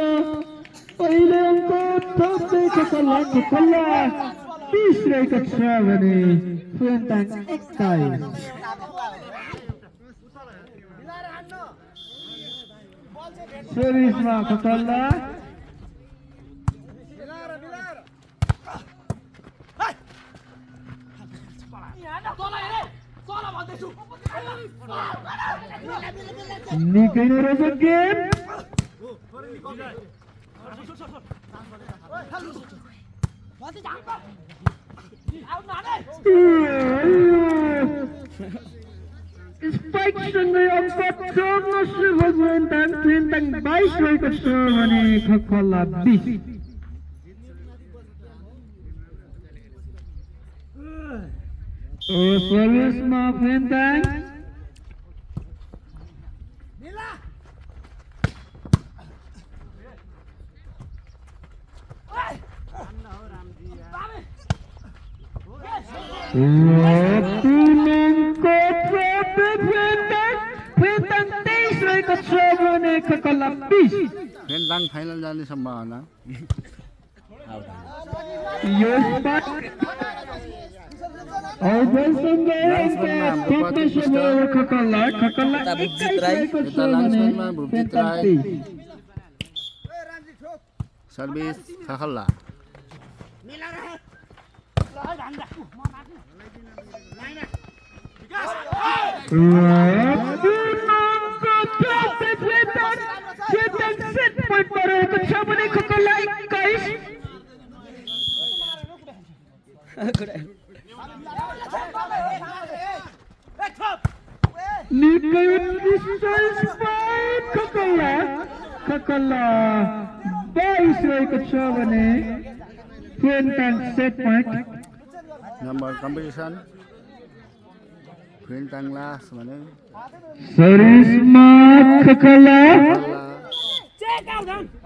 पहिले अङ्क थप्दै खकल्ला 20 रहेको छ भने पेन्टाङ 21। सर्भिसमा खकल्ला निकै नै रोचक गेम। स्पाइकसँगै अङ्क थप्न सफल पेन्टाङ 22 रहेको छ भने खकल्ला 20। सर्भिसमा पेन्टाङ पेन्टाङ 23 रहेको छ भने खकल्ला 20। पेन्टाङ फाइनल जाने सम्भावना। यो खकल्ला 21 रहेको छ भने पेन्टाङ 23। सर्भिस खकल्ला सेट पोइन्टमा रहेको छ भने खकल्ला 21। निकै उत्कृष्ट स्पाइक खकल्ला 22 रहेको छ भने पेन्टाङ सेट पोइन्ट। नम्बर कम्पिटिसन पेन्टाङ लास्ट भने सर्भिसमा खकल्ला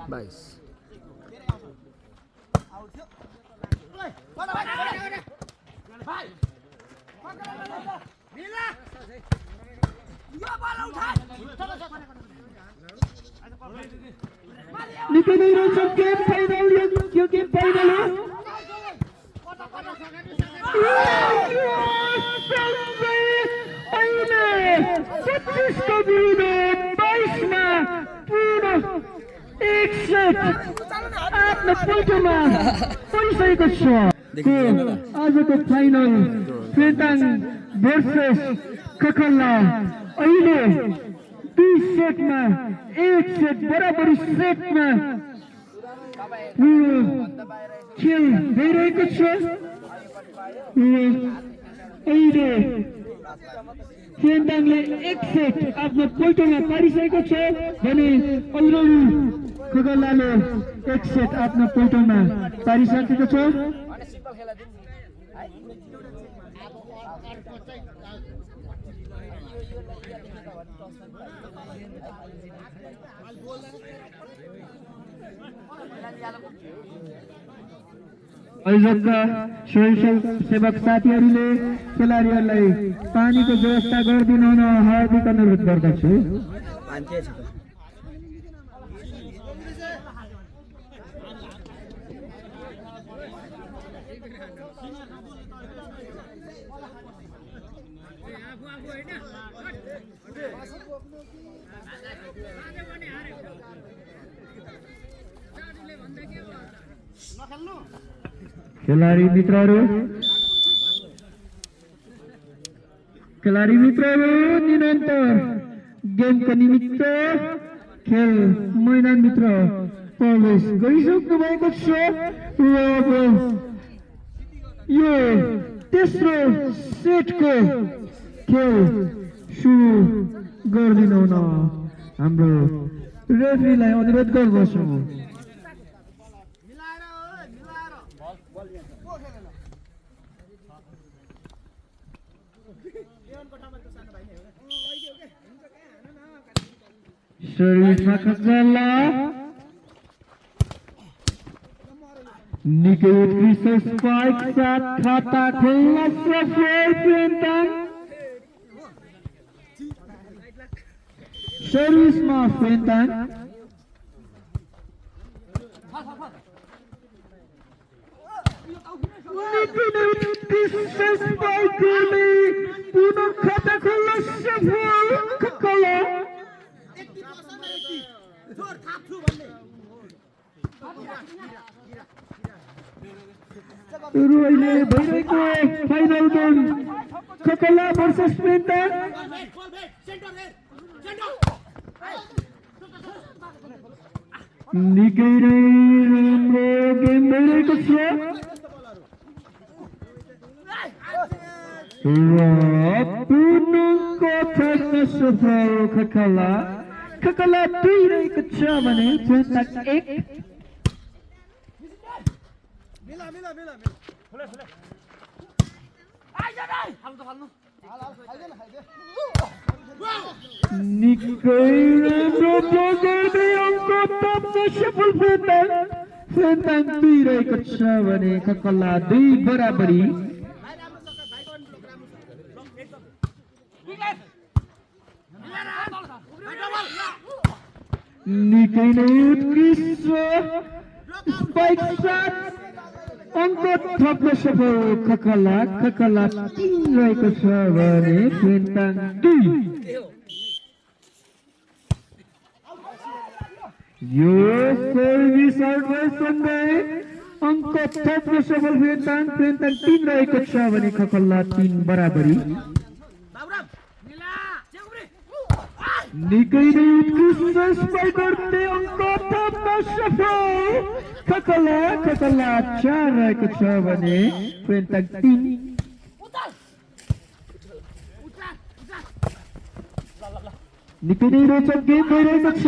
22। निकै नै रोचक गेम फाइनल। यो गेम फाइनल हो। अहिले 25 को विरोध पोइन्टमा परिसकेको छ आजको फाइनल फेन्ताङ भर्सेस खखल्ला अहिले 2 सेटमा 1 सेट बराबरी सेटमा खेल भइरहेको छ अहिले फेन्ताङले 1 सेट आफ्नो पोइन्टमा पारिसकेको छ भने अलरेडी खगल्लाले 1 सेट आफ्नो पोइन्टमा पारिसकेको छ आयोजकका स्वयंसेवक साथीहरूले खेलाडीहरूलाई पानीको व्यवस्था गरिदिनु हुन हार्दिक अनुरोध गर्दछु खेलाडी मित्रहरू निरन्तर गेमको निमित्त खेल मैदानभित्र प्रवेश गरिसक्नु भएको छ र अब यो तेस्रो सेटको खेल सुरु गरिदिनु हुन हाम्रो रेफ्रीलाई अनुरोध गर्दछु सर्भिसमा खगल्ला निकै उत्कृष्ट स्पाइक साथ खाता खोल्न सफल फेन्ताङ सर्भिसमा फेन्ताङ निकै उत्कृष्ट स्पाइक गर्ने पुनः खाता खोल्न सफल खगल्ला अहिले भइरहेको फाइनल गेम खगल्ला भर्सेस फेन्ताङ निकै नै राम्रो गेम भइरहेको छ र पुनःको थर्न सफल खगल्ला 2 रहेको छ भने फेन्ताङ 1 निकै राम्रो गर्दै अङ्क थप्न सफल फेन्ताङ 2 रहेको छ भने खगल्ला 2 बराबरी निकै नै उत्कृष्ट स्पाइक साथ अङ्क थप्न सफल खगल्ला 3 रहेको छ भने फेन्ताङ 2 यो सर्भिस आउटसँगै अङ्क थप्न सफल फेन्ताङ 3 रहेको छ भने खगल्ला 3 बराबरी निकै नै उत्कृष्ट स्पाइक गर्दै अङ्क थप्न सफल खगल्ला 4 रहेको छ भने फेन्ताङ 3 निकै नै रोचक गेम भइरहेको छ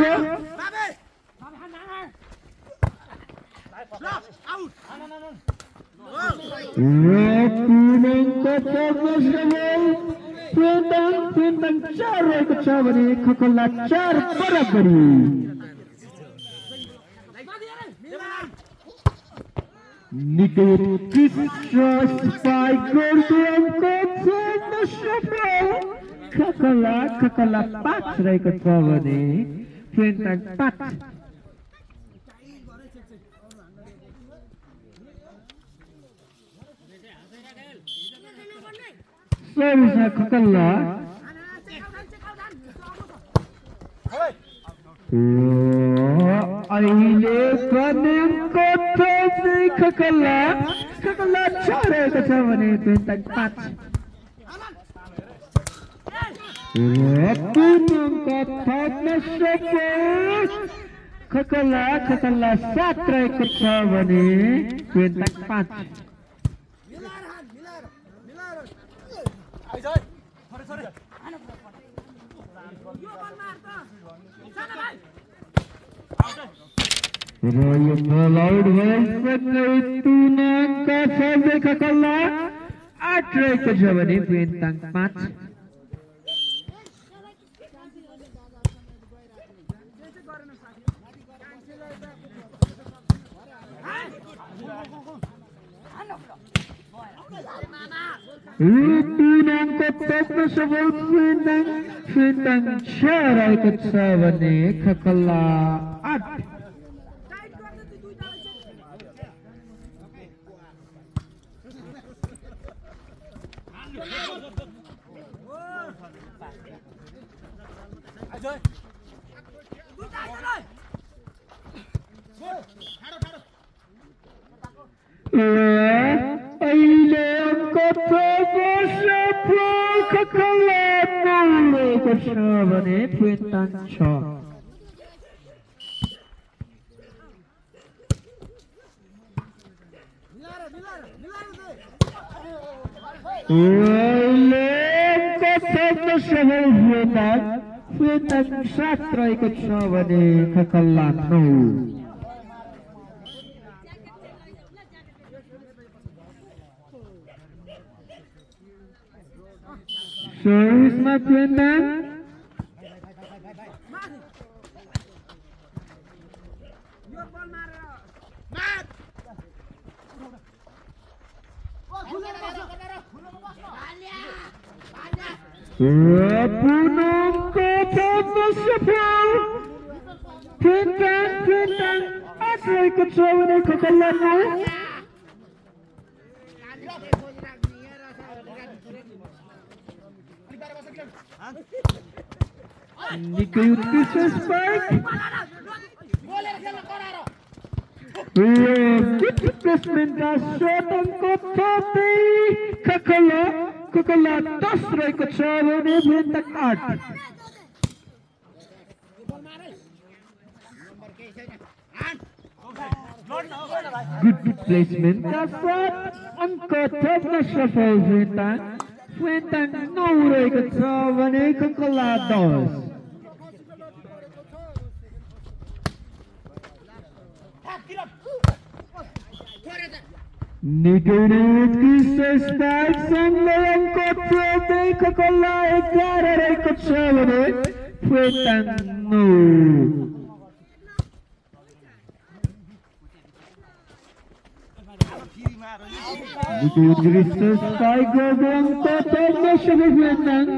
फेन्ताङ 4 रहेको छ भने खगल्ला 4 बराबरी निकै उत्कृष्ट स्पाइक गर्दै अङ्क थप्न सफल खगल्ला 5 रहेको छ भने फेन्ताङ 5 सर्भिसमा खगल्ला अहिले कनेमको चाहिँ खकल्ला खकल्ला 6 रहेको छ भने पेन्टाङ 5 पुनङ्क थप्न सफल खकल्ला खकल्ला 7 रहेको छ भने पेन्टाङ 5 र यो बल आउट भइसके पुनङ्क थप्दै खकल्ला 8 रहेको छ भने पेन्टाङ 5 पुनङ्क थप्न सफल पेन्टाङ 6 रहेको छ भने खकल्ला 8 अहिले अङ्क थप्न सफल खकल्ला 9 रहेको छ भने पेन्टाङ 6 अहिले अङ्क थप्न सफल पेन्टाङ 7 रहेको छ भने खकल्ला 9 सर्भिसमा पेन्टाङ पुनङ्क थप्न सफल पेन्टाङ 8 रहेको छ भने खकल्ला 9 निकै उत्कृष्ट स्पाइक प्लेसमेन्टका 7 अङ्क थप्दै खकल्ला 10 रहेको छ भने पेन्टाङ 8 गुड प्लेसमेन्टका 7 अङ्क थप्न सफल पेन्टाङ 9 रहेको छ भने खकल्ला 10 निकै उत्कृष्ट स्पाइक सँगै अङ्क थप्दै खकल्ला 11 रहेको छ भने पेन्टाङ 9 निकै उत्कृष्ट स्पाइक गर्दै अङ्क थप्न सफल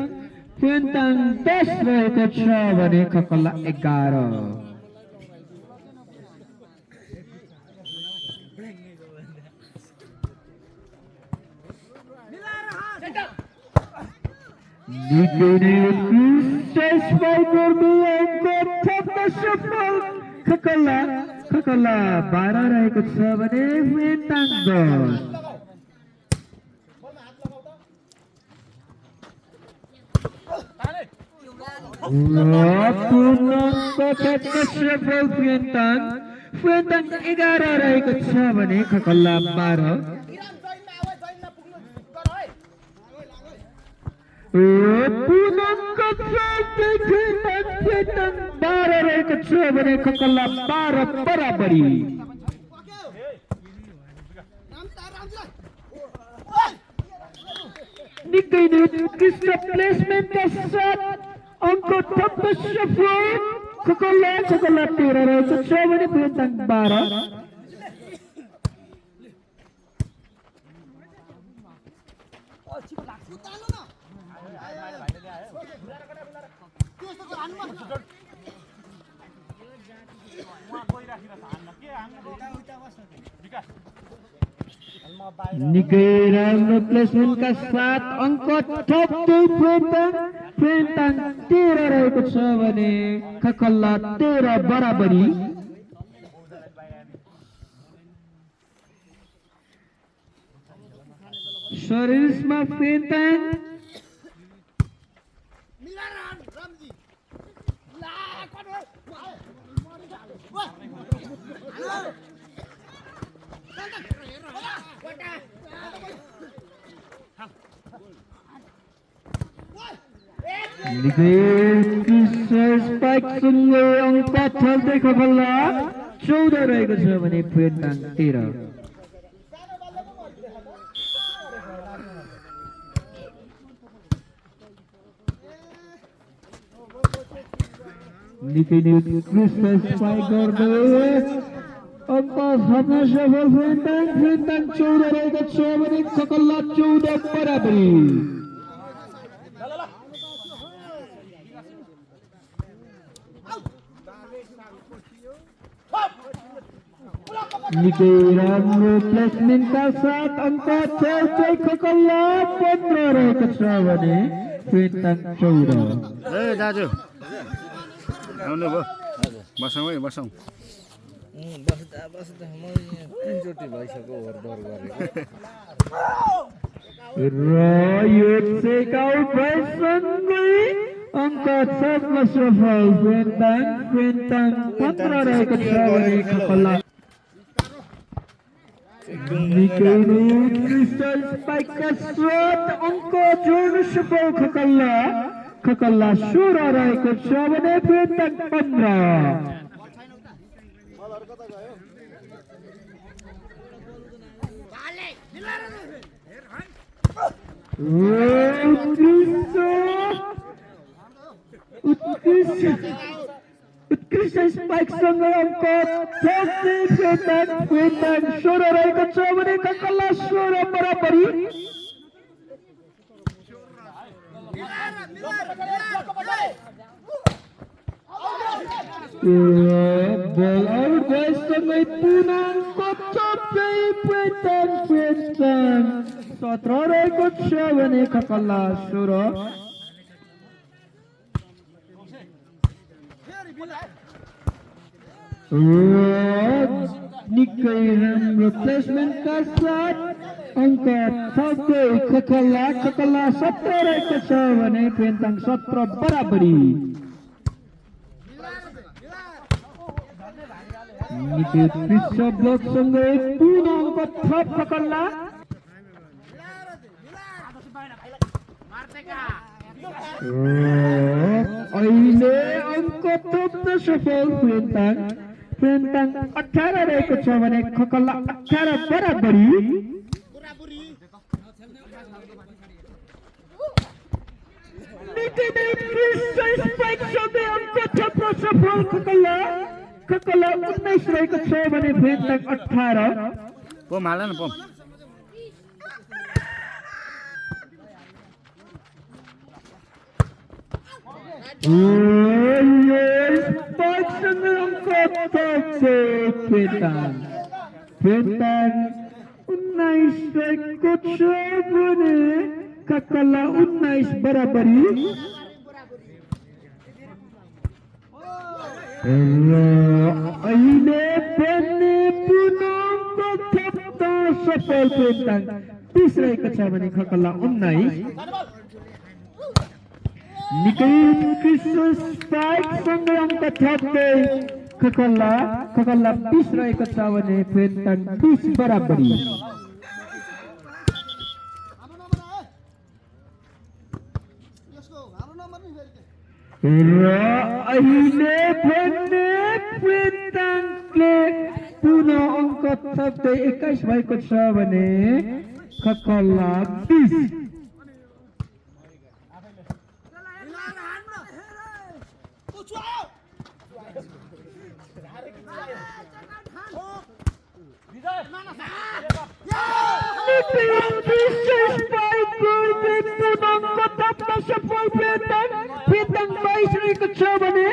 पेन्टाङ 10 रहेको छ भने खकल्ला 11 निकै उत्कृष्ट स्पाइक गर्दै अङ्क थप्न सफल खकल्ला 12 रहेको छ भने पेन्टाङ 10 पुनङ्क थप्न सफल पेन्टाङ 11 रहेको छ भने खकल्ला 12 पुनङ्क थप्दै पेन्टाङ 12 रहेको छ भने खकल्ला 12 बराबरी निकै उत्कृष्ट प्लेसमेन्टका 7 अङ्क थप्न सफल खकल्ला 13 रहेको छ भने पेन्टाङ 12 निकै राम्रो प्लेसमेन्टका 7 अङ्क थप्दै पेन्टाङ 13 रहेको छ भने खकल्ला 13 बराबरी सर्भिसमा पेन्टाङ स्पाइकसँगै अङ्क छल्दै खगल्ला 14 रहेको छ भने पेन्टाङ 13। निकै नै उत्कृष्ट स्पाइक गर्दै अङ्क थप्न सफल पेन्टाङ 14 रहेको छ भने खगल्ला 14 बराबरी। निकै राम्रो प्लेसमेन्टका साथ अङ्क छेउछाउ खगल्ला 15 रहेको छ भने पेन्टाङ 14। ए दाजु आउनुभयो बसौँ है बसौँ। बस्दा म यहाँ 3 चोटि भइसक्यो ओभर गरेको र यो चेकआउट भएसँगै अङ्क छाप्न सफल पेन्टाङ 15 रहेको छ भने खगल्ला निकै नै उत्कृष्ट स्पाइकका साथ अङ्क जोड्न सफल खगल्ला 16 रहेको छ भने पेन्टाङ 15। उत्कृष्ट स्पाइकसँग अङ्क छाप्दै पेन्टाङ 16 रहेको छ भने खगल्ला 16 बराबरी। बल आउट भएसँगै पुनः अङ्क छाप्दै पेन्टाङ 17 रहेको छ भने खगल्ला 16। निकै राम्रो प्लेसमेन्टका साथ अङ्क थप्दै खगल्ला 17 रहेको छ भने पेन्टाङ 17 बराबरी। निकै उत्कृष्ट ब्लकसँगै पुनः अङ्क थप खगल्ला अहिले अङ्क थप्न सफल पेन्टाङ 18 रहेको छ भने खगल्ला 18 बराबरी। निकै नै उत्कृष्ट स्पाइकसँगै अङ्क थप्न सफल खगल्ला 19 रहेको छ भने पेन्टाङ 18। पम हाल न पम। स्पाइकसँगै अङ्क थप्दै पेन्टाङ 19 रहेको छ भने खगल्ला 19 बराबरी। अहिले पनि पुनः अङ्क थप्न सफल पेन्टाङ 30 रहेको छ भने खगल्ला 19। निकै उत्कृष्ट स्पाइकसँगै अङ्क थप्दै खगल्ला 20 रहेको छ भने पेन्टाङ 20 बराबरी। र अहिले भने पेन्टाङले पुनः अङ्क थप्दै 21 भएको छ भने खगल्ला 20। सफल पेन्टाङ 22 रहेको छ भने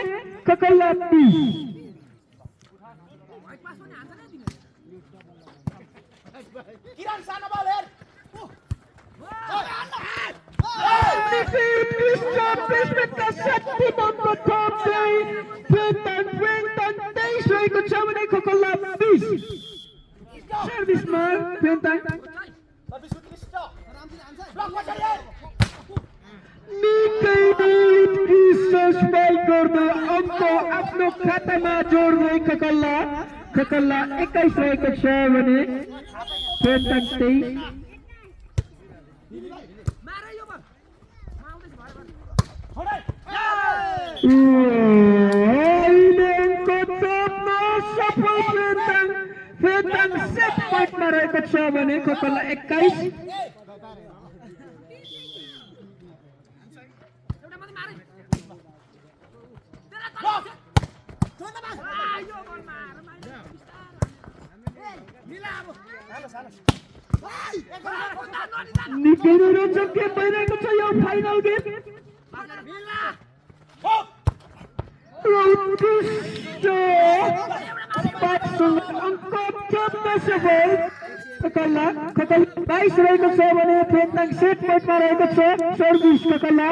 खगल्ला 30। सर्भिसमा पेन्टाङ निकै नै उत्कृष्ट स्पाइक गर्दै अङ्क आफ्नो खातामा जोड्दै खकल्ला 21 रहेको छ भने फेन्ताङ 23। फेन्ताङ सेट पोइन्टमा रहेको छ भने खकल्ला 21। निकै नै रोचक गेम भइरहेको छ यो फाइनल गेम। उत्कृष्ट अङ्क 14 खकल्ला 22 रहेको छ भने फेन्ताङ सेट पोइन्टमा रहेको छ सर्भिस खकल्ला।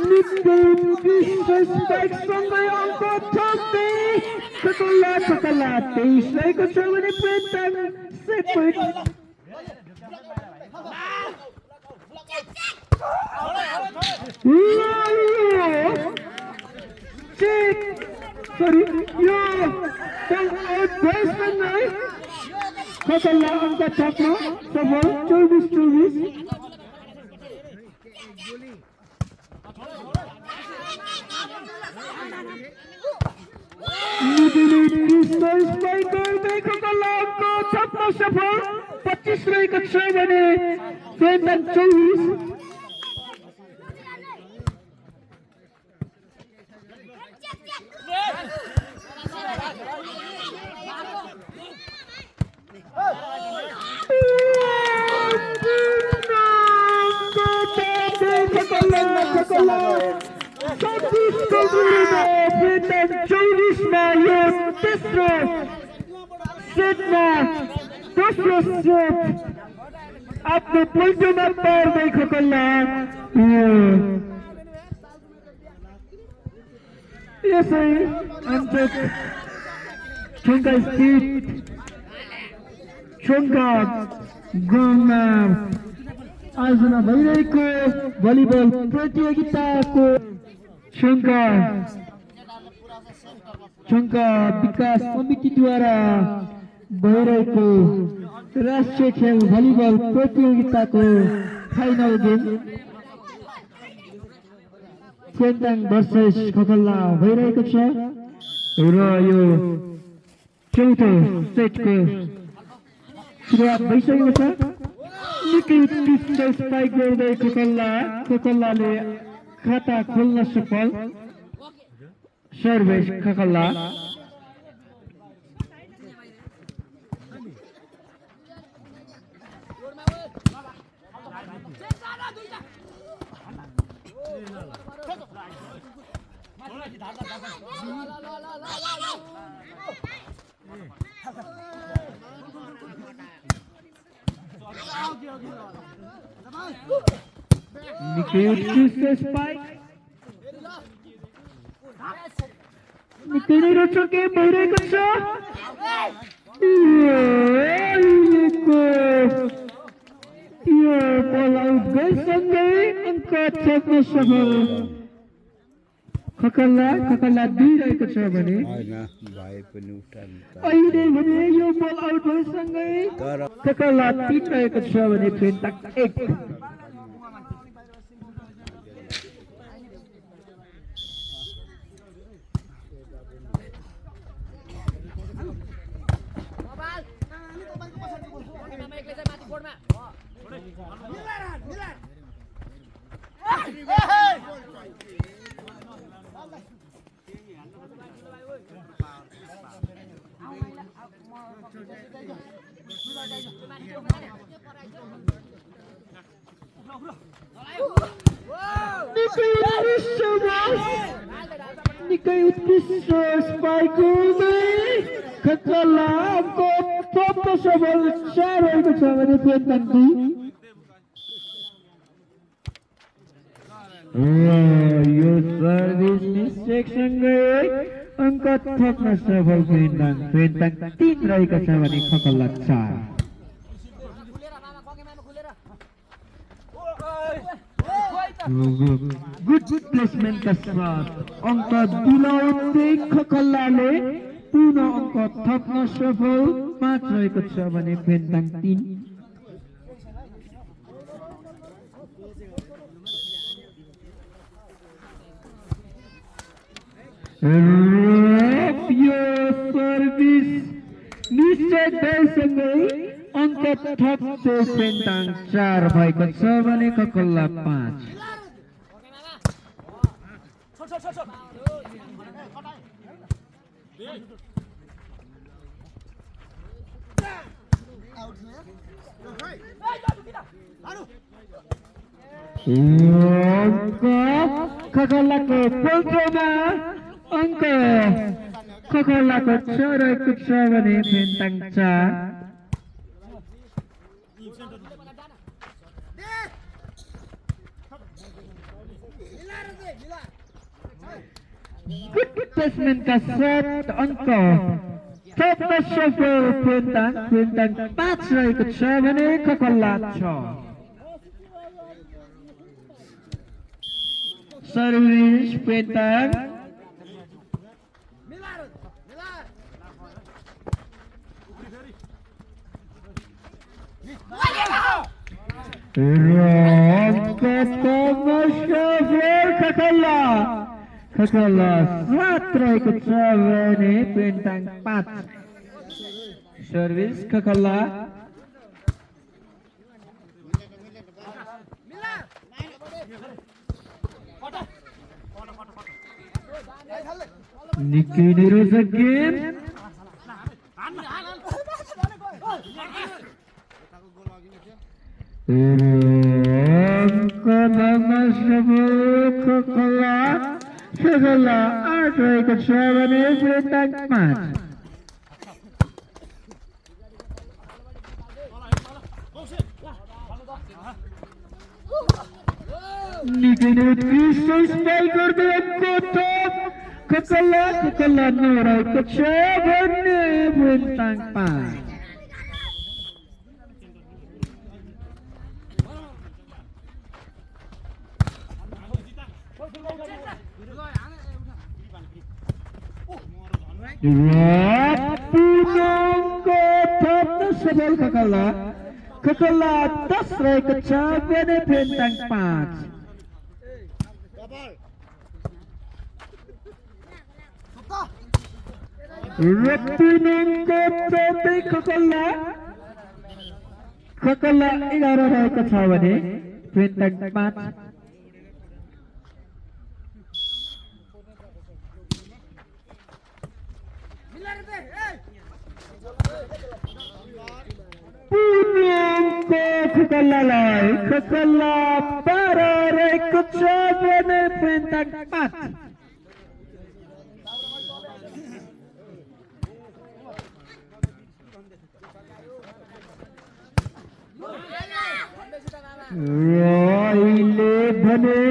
निकै उत्कृष्ट स्पाइक सँगै अङ्क 26 खकल्ला 23 रहेको छ भने फेन्ताङ सेट पोइन्ट। यो खकल्ला अङ्क थप्न सफल 24-24। खकल्ला अङ्क थप्न सफल 25 रहेको छ भने फेन्ताङ 24। यो तेस्रो सेटमा दोस्रो सेट आफ्नो पोइन्टमा पार्दै खकल्ला यसै अन्तक छुङ्गा स्थित छुङ्गा गाउँमा आयोजना भइरहेको भलिबल प्रतियोगिताको छुङ्गा विकास समितिद्वारा भइरहेको राष्ट्रिय खेल भलिबल प्रतियोगिताको फाइनल गेम फेन्ताङ भर्सेस खकल्ला भइरहेको छ र यो चौथो सेटको सुरुवात भइसकेको छ। निकै उत्कृष्ट स्पाइक गर्दै खकल्लाले खाता खोल्न सफल सर्भिस खकल्ला। निकै उत्कृष्ट स्पाइक निकै नै रोचक गेम भइरहेको छ। यो बल आउट गएसँगै अङ्क थप्न सफल खकल्ला 2 रहेको छ भने अहिले भने यो बल आउट भएसँगै खकल्ला 3 रहेको छ भने फेन्ताङ 1। निकै उत्कृष्ट स्पाइक खकल्लाको थप्न सफल 4 रहेको छ भने फेन्ताङ 2। यो सर्भिस एकसँगै अङ्क थप्न सफल पेन्टाङ 3 रहेको छ भने खकल्ला 4। गुड प्लेसमेन्टका साथ अङ्क दिलाउँदै खकल्लाले पुनः अङ्क थप्न सफल 5 रहेको छ भने पेन्टाङ 3। यो सर्भिस निश्चय भएसँगै अङ्क थप्दै पेन्टाङ 4 भएको छ भने खकल्ला 5। खकल्लाको पोल्ट्रोमा अङ्क खकल्लाको 6 रहेको छ भने पेन्टाङ 4। गुड प्लेसमेन्टका साथ अङ्क थप्न सफल पेन्टाङ 5 रहेको छ भने खकल्ला 6। सर्भिस पेन्टाङ खकल्ला 7 रहेको छ भने पेन्टाङ 5। सर्भिस खकल्ला निकै नै रोचक गेम। खकल्ला 8 रहेको छ भने पेन्टाङ 5। निकै नै उत्कृष्ट स्पाइक गर्दै अङ्क थप खकल्ला 9 रहेको छ भने पेन्टाङ 5। सफल खकल्ला 10 रहेको छ भने पेन्टाङ 5। खकल्ला 11 रहेको छ भने पेन्टाङ 5। खकल्लालाई खकल्ला 12 रहेको छ भने पेन्टाङ 5। अहिले भने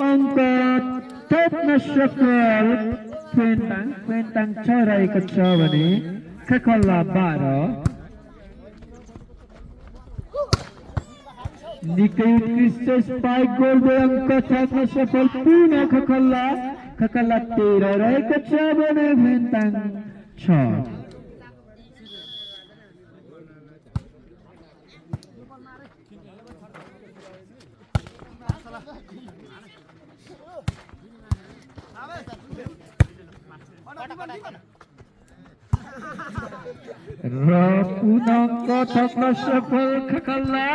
अङ्क थप्न सफल पेन्टाङ 6 रहेको छ भने खकल्ला 12। निकै उत्कृष्ट स्पाइक गर्दै अङ्क थप्न सफल पुनः खकल्ला 13 रहेको छ भने पेन्टाङ 6। र पुनः अङ्क थप्न सफल खकल्ला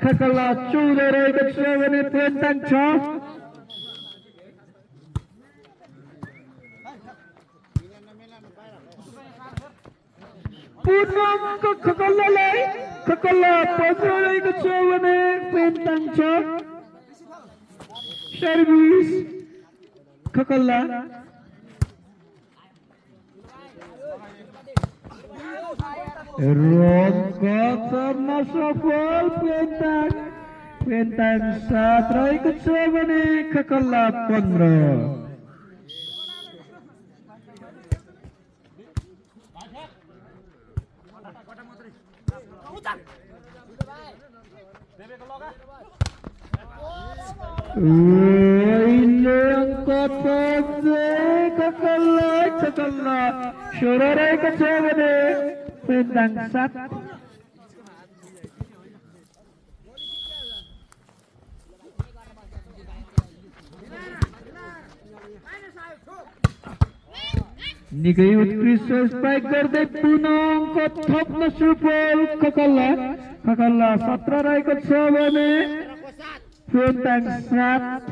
14 रहेको छ भने पेन्टाङ 6। पुनः अङ्क खकल्लालाई खकल्ला 15 रहेको छ भने पेन्टाङ 6। सर्भिस खकल्ला सफल पेन्टाङ 7 रहेको छ भने खकल्ला 15। अहिले अङ्क ककल्ला 16 रहेको छ भने पेन्टाङ 7। निकै उत्कृष्ट स्ट्राइक गर्दै पुनः अङ्क थप्न सुफल ककल्ला 17 रहेको छ भने पेन्टाङ 7।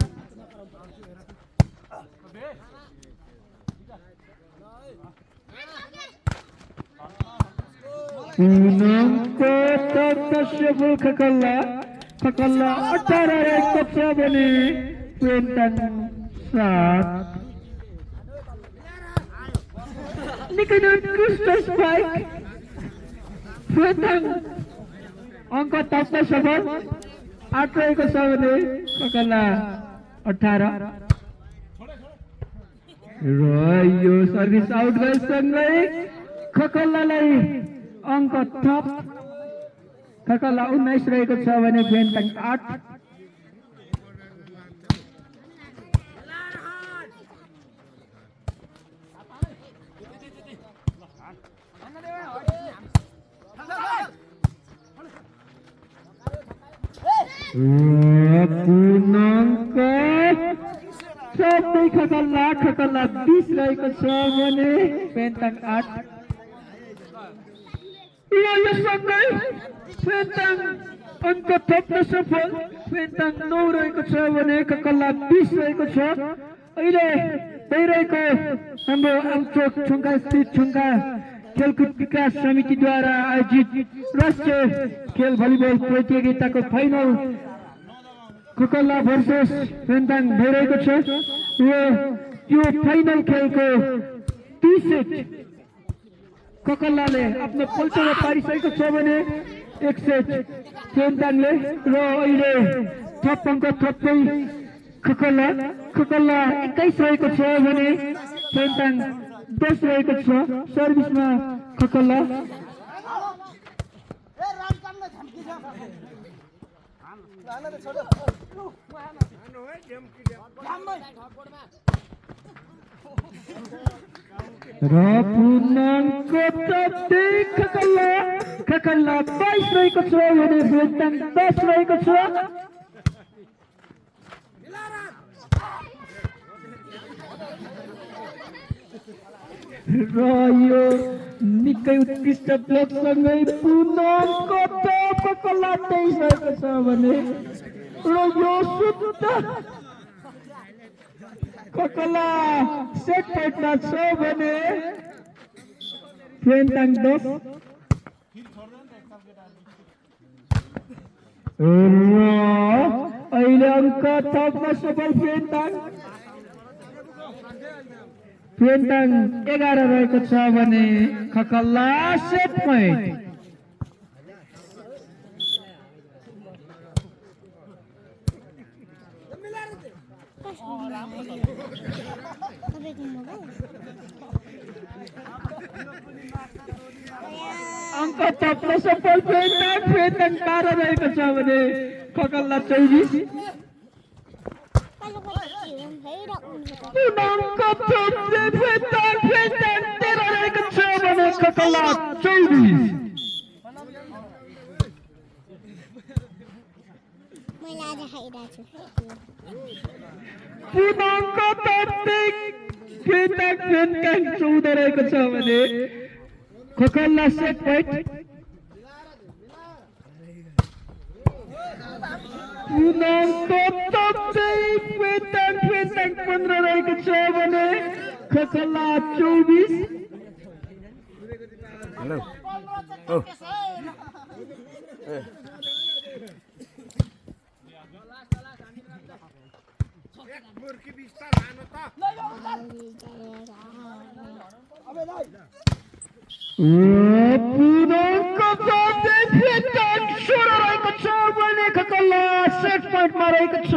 पुनः अङ्क थप्न सुफल ककल्ला 18 रहेको छ भने पेन्टाङ 7। निकै उत्कृष्ट स्ट्राइक पेन्टाङ अङ्क थप्न सफल 8 रहेको छ भने ककल्ला 18। र यो सर्भिस आउट भएसँगै ककल्लालाई अङ्क थप ककल्ला 19 रहेको छ भने पेन्टाङ 8। पूर्णाङ्क सबै ककल्ला 20 रहेको छ भने पेन्टाङ 8। यो सँगै पेन्टाङ अङ्क थप्न सफल पेन्टाङ 9 रहेको छ भने ककल्ला 20 रहेको छ। अहिले भइरहेको हाम्रो आमचोक छुङ्गा स्थित छुङ्गा खेलकुद विकास समितिद्वारा आयोजित राष्ट्रिय खेल भलिबल प्रतियोगिताको फाइनल ककल्ला भर्सेस पेन्टाङ भइरहेको छ र यो फाइनल खेलको 30 सेट ककल्लाले आफ्नो पल्टमा पारिसकेको छ भने 1 सेट पेन्टाङले र अहिले थप अङ्क थप्दै ककल्ला 21 रहेको छ भने पेन्टाङ 10 रहेको छ। सर्भिसमा ककल्ला र पूर्णाङ्क थप्दै ककल्ला 22 रहेको छ भने पेन्टाङ 10 रहेको छ। र यो निकै उत्कृष्ट ब्लकसँगै पूर्णाङ्क थप ककल्ला 23 रहेको छ भने र यो शुद्ध ककल्ला सेट फाइटमा छ भने पेन्टाङ 10। र अहिले अङ्क थप्न सफल पेन्टाङ 11 रहेको छ भने ककल्ला सेट पोइन्ट। अङ्क थप्न सफल पेन्टाङ 12 रहेको छ भने ककल्ला 24। पूर्णाङ्क थप्दै पेन्टाङ 13 रहेको छ भने ककल्ला 24। पूर्णाङ्क थप्दै पेन्टाङ 14 रहेको छ भने ककल्ला सेट पोइन्ट। पूर्णाङ्क थप्दै पेन्टाङ 15 रहेको छ भने ककल्ला 24। हेलो पूर्णाङ्क थप्दै पेन्टाङ 16 रहेको छ भने ककल्ला सेट पोइन्टमा रहेको छ।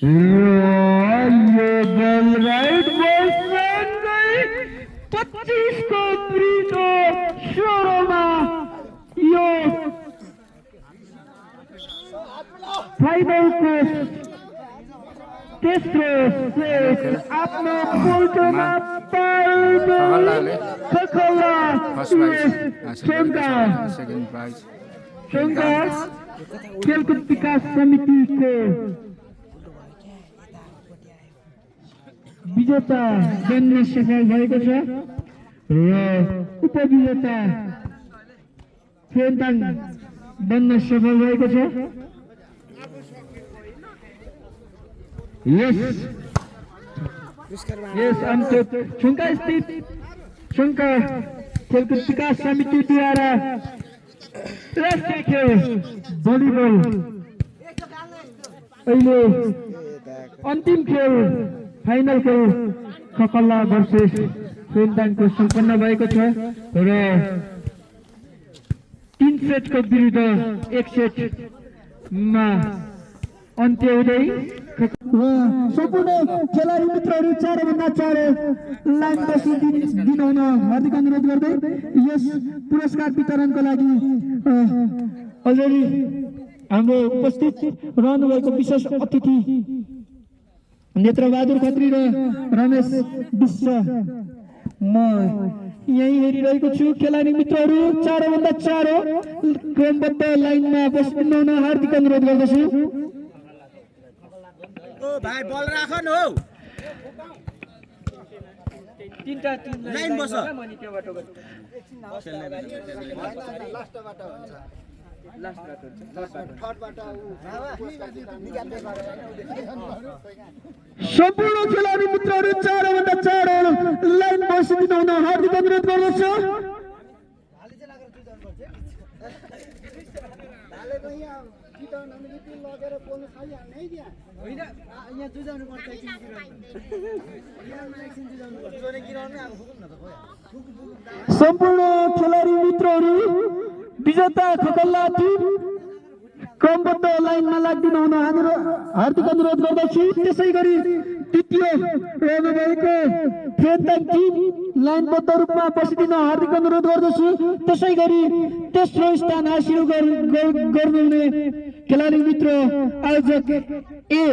यो बल राइट बॉयज गई 25 को ब्रिटो 16 मा यो फाइनल को तेस्रो सेट आफ्नो पोल्टोमा पाइने खखला सेकेन्ड प्राइज खेलकुद विकास समितिको विजेता बन्न सफल भएको छ र उपविजेता फेन्ताङ बन्न सफल भएको छ। यस अन्त छुङ्का स्थित छुङ्का खेलकुद विकास समितिद्वारा राष्ट्रिय खेल भलिबल अहिले अन्तिम खेल फाइनल खेल खकल्ला भर्सेस फेन्ताङको सम्पन्न भएको छ र 3 सेटको विरुद्ध 1 सेटमा अन्त्य हुँदै सम्पूर्ण खेलाडी मित्रहरू 4 भन्दा 4 लाइन बसिदिनु हुन हार्दिक अनुरोध गर्दै यस पुरस्कार वितरणको लागि अलरेडी हाम्रो उपस्थित रहनुभएको विशेष अतिथि नेत्रबहादुर खत्री र रमेश विश्व म यही हेरिरहेको छु। खेलाडी मित्रहरू 4 भन्दा 4 क्रमबद्ध लाइनमा बसिदिनु हुन हार्दिक अनुरोध गर्दछु। ओ भाइ बल राख न हौ तीनटा लाइन बस मनी त्यहाँबाट सम्पूर्ण खेलाडी मित्रहरू 4 भन्दा 4 लाइन बसिदिनु हुन हार्दिक अनुरोध गर्दछु। सम्पूर्ण खेलाडी मित्रहरू विजेता खकल्ला टिम क्रमबद्ध लाइनमा लाग्दिनु हुन हार्दिक अनुरोध गर्दछु। त्यसै गरी द्वितीय रहनुभएको फेन्ताङ टिम लाइनबद्ध रूपमा बसिदिन हार्दिक अनुरोध गर्दछु। त्यसै गरी तेस्रो स्थान हासिल गर्नुहुने खेलाडी मित्र आयोजक ए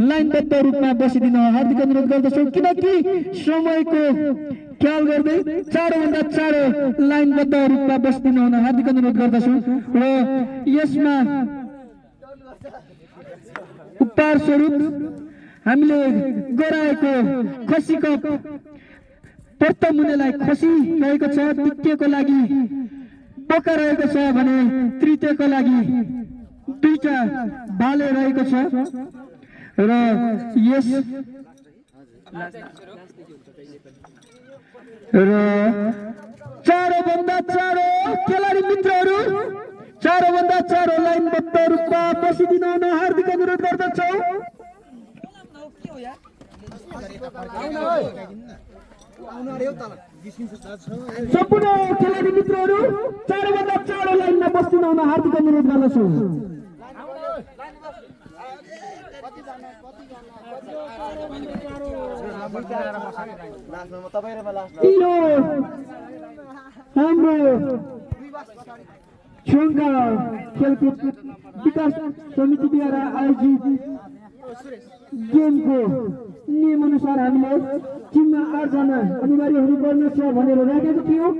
लाइनबद्ध रूपमा बसिदिन हार्दिक अनुरोध गर्दछु। किनकि समयको ख्याल गर्दै 4 भन्दा 4 लाइनबद्ध रूपमा बसिदिन हुन हार्दिक अनुरोध गर्दछु र यसमा उपहार स्वरूप हामीले गराएको खसी कप प्रथम हुनेलाई खसी रहेको छ, द्वितीयको लागि बोका रहेको छ भने तृतीयको लागि 2टा भाले रहेको छ र यस र 4 भन्दा 4 खेलाडी मित्रहरू 4 भन्दा 4 लाइनबद्ध रूपमा बसिदिन हुन हार्दिक अनुरोध गर्दछौ। सम्पूर्ण खेलाडी मित्रहरू 4 भन्दा 4 लाइनमा बसिदिन हुन हार्दिक अनुरोध गर्दछु। हाम्रो छुङ्का खेलकुद विकास समितिद्वारा आयोजित गेमको नियम अनुसार हामीले टिममा 8 जना अनिवार्य हुनुपर्नेछ भनेर राखेको थियौँ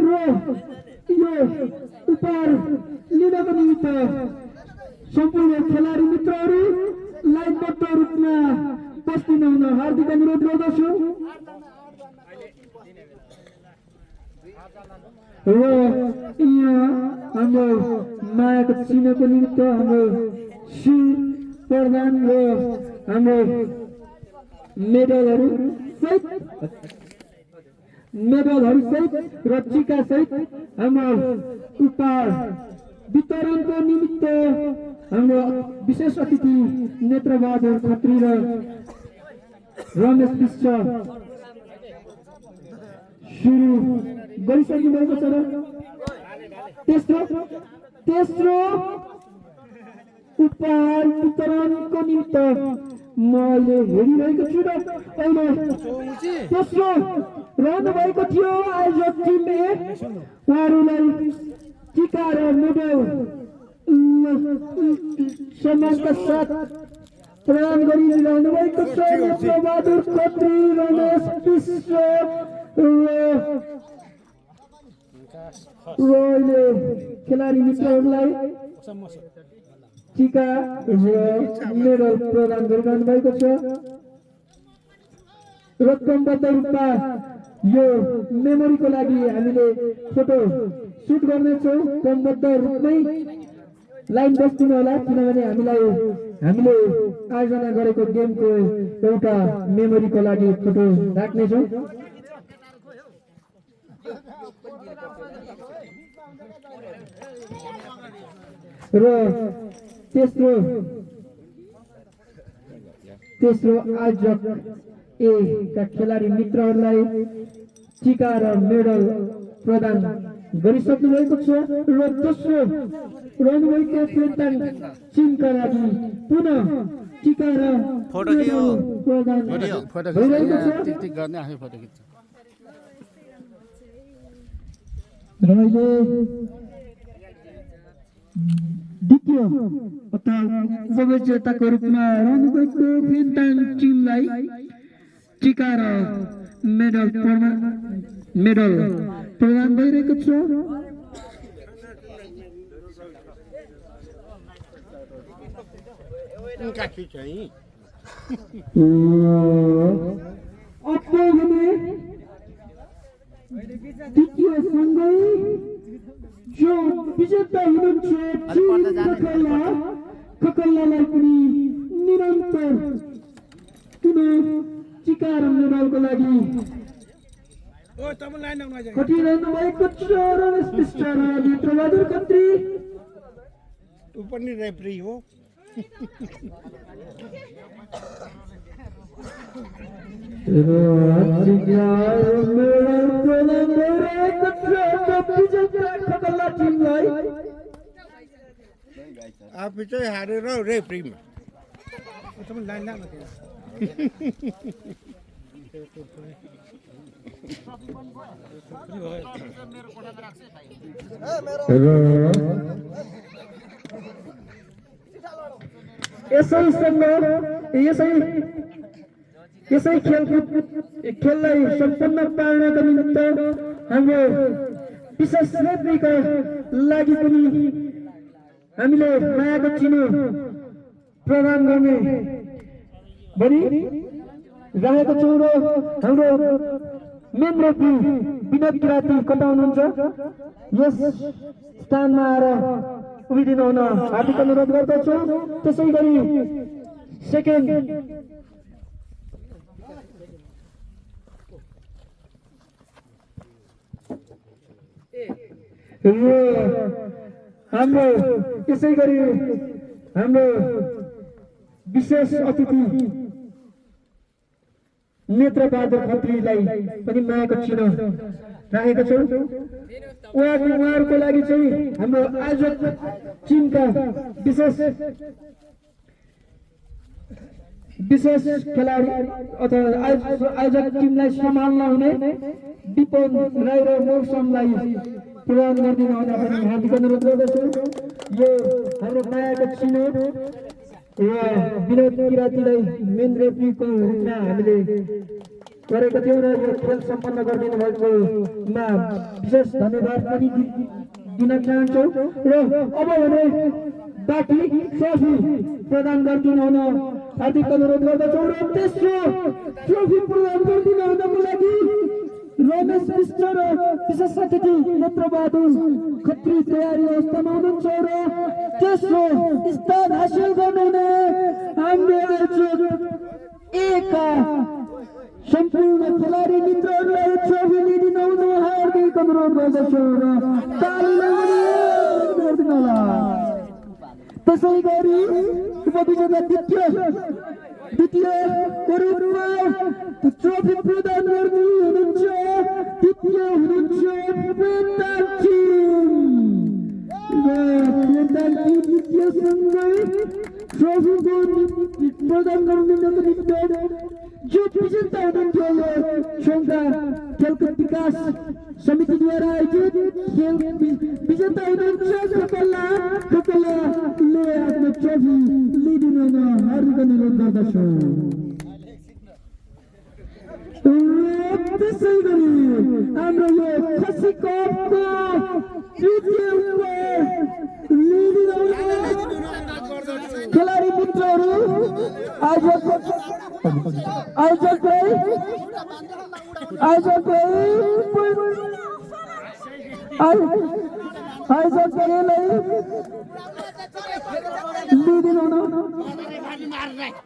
र यो उपहार लिनको निमित्त सम्पूर्ण खेलाडी मित्रहरू लाइनबद्ध रूपमा बस्दिन हुन हार्दिक अनुरोध गर्दछु र यहाँ हाम्रो मायाको चिन्हको निमित्त हाम्रो श्री प्रधान र हाम्रो मेडलहरू सहित र टीका सहित हाम्रो उपहार वितरणको निमित्त हाम्रो विशेष अतिथि नेत्रबहादुर खत्री र रमेश विश्व सुरु गरिसक्नु भएको छ र तेस्रो उपहार वितरणको निमित्त म अहिले हेरिरहेको छु र अहिले तेस्रो रहनु भएको थियो आयोजक टिम ए उहाँहरूलाई टिका र मेडल सम्मानका साथ प्रदान गरिरहनु भएको छ। नेत्रबहादुर खत्री, रमेश विश्व र अहिले खेलाडी मित्रहरूलाई टिका र मेडल प्रदान गरिरहनु भएको छ। रकमबद्ध रूपमा यो मेमोरीको लागि हामीले फोटो सुट गर्नेछौँ। क्रमबद्ध रूपमै लाइन बस्दिनु होला, किनभने हामीले आयोजना गरेको गेमको एउटा मेमोरीको लागि फोटो राख्नेछौँ। र तेस्रो आयोजक ए का खेलाडी मित्रहरूलाई टिका र मेडल प्रदान गरिसक्नु भएको छ। र दोस्रो रहनुभएको फेन्टाङ टिमका लागि पुनः टिका र मेडल प्रदान भइरहेको छ। टिक गर्ने आफै फोटो खिच्छ। र अहिले द्वितीय अथवा उपविजेताको रूपमा रहनुभएको फेन्टाङ टिमलाई टिका र मेडल प्रदान भइरहेको छ। द्वितीय सँगै जो विजेता हुनुहुन्छ खकल्लालाई पनि निरन्तर पुनः टिका र मेडलको लागि खटिरहनु भएको छ। रमेश विष्ट र नेत्रबहादुर खत्री पनि रेफ्री हो। आफै चाहिँ हारेर रेफ्रीमा यसै खेललाई सम्पन्न पार्नका निमित्त हाम्रो विशेष रेफ्रीका लागि पनि हामीले मायाको चिनो प्रदान गर्ने भनी राखेको छौँ। र हाम्रो मेन रेफ्री विनोद किराती कता हुनुहुन्छ, यस स्थानमा आएर उभिदिनु हुन हार्दिक अनुरोध गर्दछु। त्यसै गरी सेकेन्ड हाम्रो त्यसै गरी हाम्रो विशेष अतिथि नेत्रबहादुर खत्रीलाई पनि मायाको चिनो राखेको छौँ। उहाँहरूको लागि चाहिँ हाम्रो आयोजक टिमका विशेष खेलाडी अथवा आयोजक टिमलाई सम्हाल्न हुने विपन राई र मौसमलाई प्रदान गरिदिनु हुन पनि हार्दिक अनुरोध गर्दछु। यो हाम्रो मायाको चिनो र विनोद किरातीलाई मेन रेफ्रीको रूपमा हामीले गरेका थियौँ र यो खेल सम्पन्न गरिदिनु भएकोमा विशेष धन्यवाद पनि दिन चाहन्छौँ। र अब भने बाँकी ट्रफी प्रदान गरिदिनु हुन हार्दिक अनुरोध गर्दछौँ। र तेस्रो ट्रफी प्रदान गरिदिनु हुनको लागि रमेश विष्ट र विशेष अतिथि नेत्रबहादुर खत्री तयारी अवस्थामा हुनुहुन्छ। र तेस्रो स्थान हासिल गर्नुहुने हाम्रो आयोजक एका सम्पूर्ण खेलाडी मित्रहरूलाई ट्रफी लिइदिनु हुन हार्दिक अनुरोध गर्दछौँ र तालीले गरिदिनु होला। त्यसै गरी उपविजेता द्वितीयको रूपमा ट्रफी प्रदान गर्दै हुनुहुन्छ द्वितीय हुनुहुन्छ फेन्टाङ टिम। र फेन्टाङ टिम द्वितीयसँगै ट्रफीको प्रदान गर्नुको निम्ति जो विजेता हुनुहुन्थ्यो यो सङ्घका खेलकुद विकास समितिद्वारा आयोजित खेल विजेता हुनुहुन्छ खकलाले आफ्नो ट्रफी लिइदिन हार्दिक अनुरोध गर्दछु। त्यसै गरी हाम्रो यो खसी कपको तृतीय खेलाडी मित्रहरू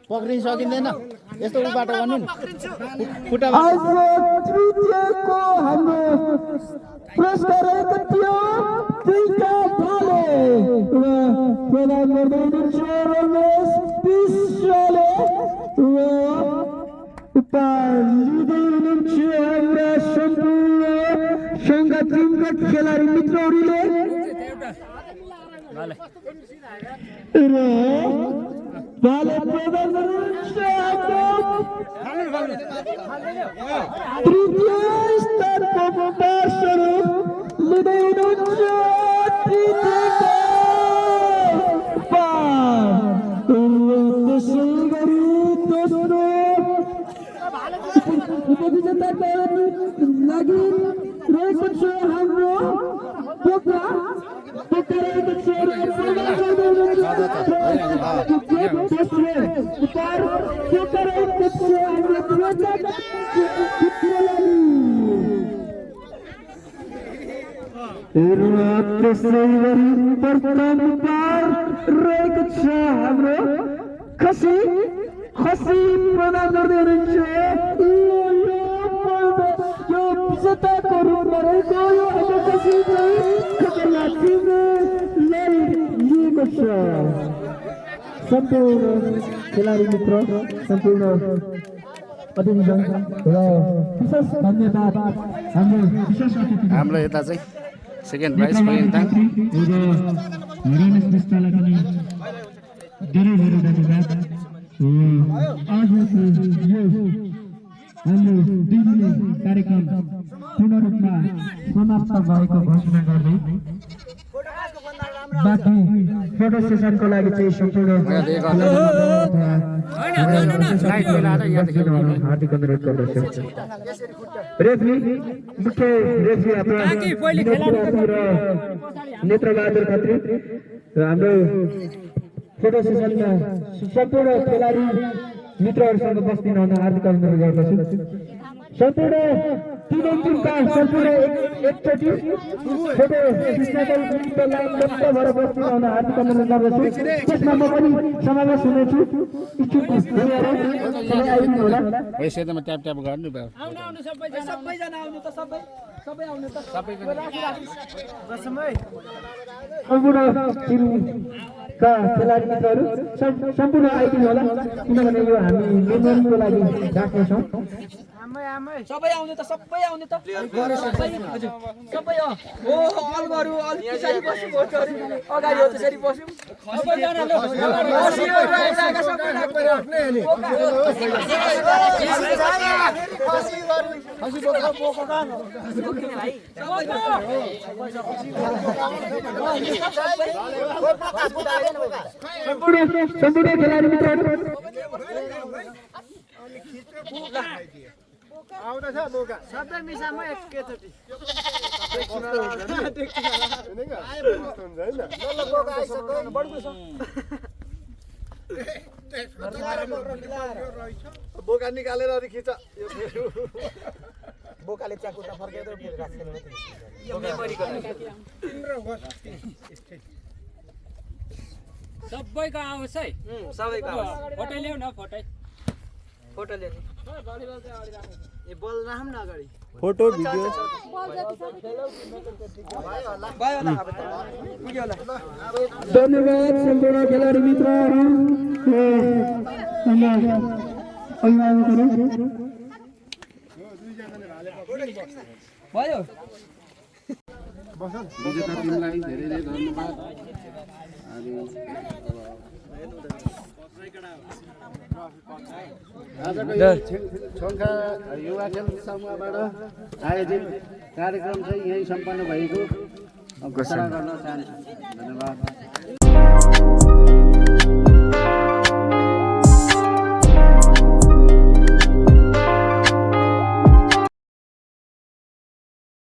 पक्रिन सकिँदैन यस्तो उबाट गर्नु नि तृतीयको हाम्रो पुरस्कार रहेको थियो दुईटा भाले र प्रदान गर्दै हुनुहुन्छ रमेश विश्वले र उपहार लिँदै हुनुहुन्छ हाम्रा सम्पूर्ण सङ्घ टिमका खेलाडी मित्रहरूले र भाले प्रदान गर्नुहुन्छ तृतीय स्तरको उपहारस्वरूप लिँदै हुनुहुन्छ त्यसै गरी दोस्रो उपविजेताका लागि रहेको छ हाम्रो पोखरा रहेको छ त्यसै गरी प्रथम उपहार रहेको छ हाम्रो खसी प्रदान गर्दै हुनुहुन्छ यो विजेताको रूपमा रहेको यो खसी चाहिँ खतरा टिमले लिएको छ। सम्पूर्ण खेलाडी मित्र सम्पूर्ण अतिथिगण र विशेष धन्यवाद हाम्रो यता चाहिँ सेकेन्ड प्राइज पहिन्ताङ रमेश विष्टलाई पनि धेरै धेरै धन्यवाद। आजको यो हाम्रो 2 दिने कार्यक्रम पूर्ण रूपमा समाप्त भएको घोषणा गर्दै बाँकी फोटो सेसनको लागि चाहिँ सम्पूर्ण हार्दिक अनुरोध गर्दछु। रेफ्री मुख्य रेफ्री आफ्ना नेत्रबहादुर खत्री र हाम्रो फोटो सेसनमा सम्पूर्ण खेलाडी मित्रहरूसँग बस्दिन हुन हार्दिक अनुरोध गर्दछु। सम्पूर्ण तीनै टिमका सम्पूर्ण एकचोटि फोटो खिच्नको निम्ति लाइनबद्ध भएर बस्दिन हुन हार्दिक अनुरोध गर्दछु। त्यसमा म पनि समावेश हुनेछु। इच्छुक हुनेहरू सबै आइदिनु होला। यसैमा ट्याप ट्याप गर्नु भयो सबैजना आउनु त सबै आउनु त सम्पूर्ण टिमका खेलाडी मित्रहरू सम्पूर्ण आइदिनु होला किनभने यो हामी मेमोरीको लागि राख्नेछौँ। सबै आउने त सबै आउने त सबै हो अलगहरू अलि पछाडि बस्यो भोटहरू अगाडि हो त्यसरी बस्यो सबैजना ल सम्पूर्ण खेलाडी मित्रहरू आउँदैछ लुगा सबै मिसामा एकैचोटि बोका निकालेर अनि खिच बोकाले च्याकु त फर्केर फेरि राख्दैन यो मेमोरीको सबैको आओस् है सबैको फोटो ल्याउ न फोटो ल्याउने ए बल राखौँ न अगाडि फोटो भिडियो धन्यवाद सम्पूर्ण खेलाडी मित्रहरू भयो विजेता टिमलाई धेरै धेरै धन्यवाद। आजको यो छोङ्खा युवा खेल समूहबाट आयोजित कार्यक्रम चाहिँ यही सम्पन्न भएको घोषणा गर्न चाहन्छु। धन्यवाद।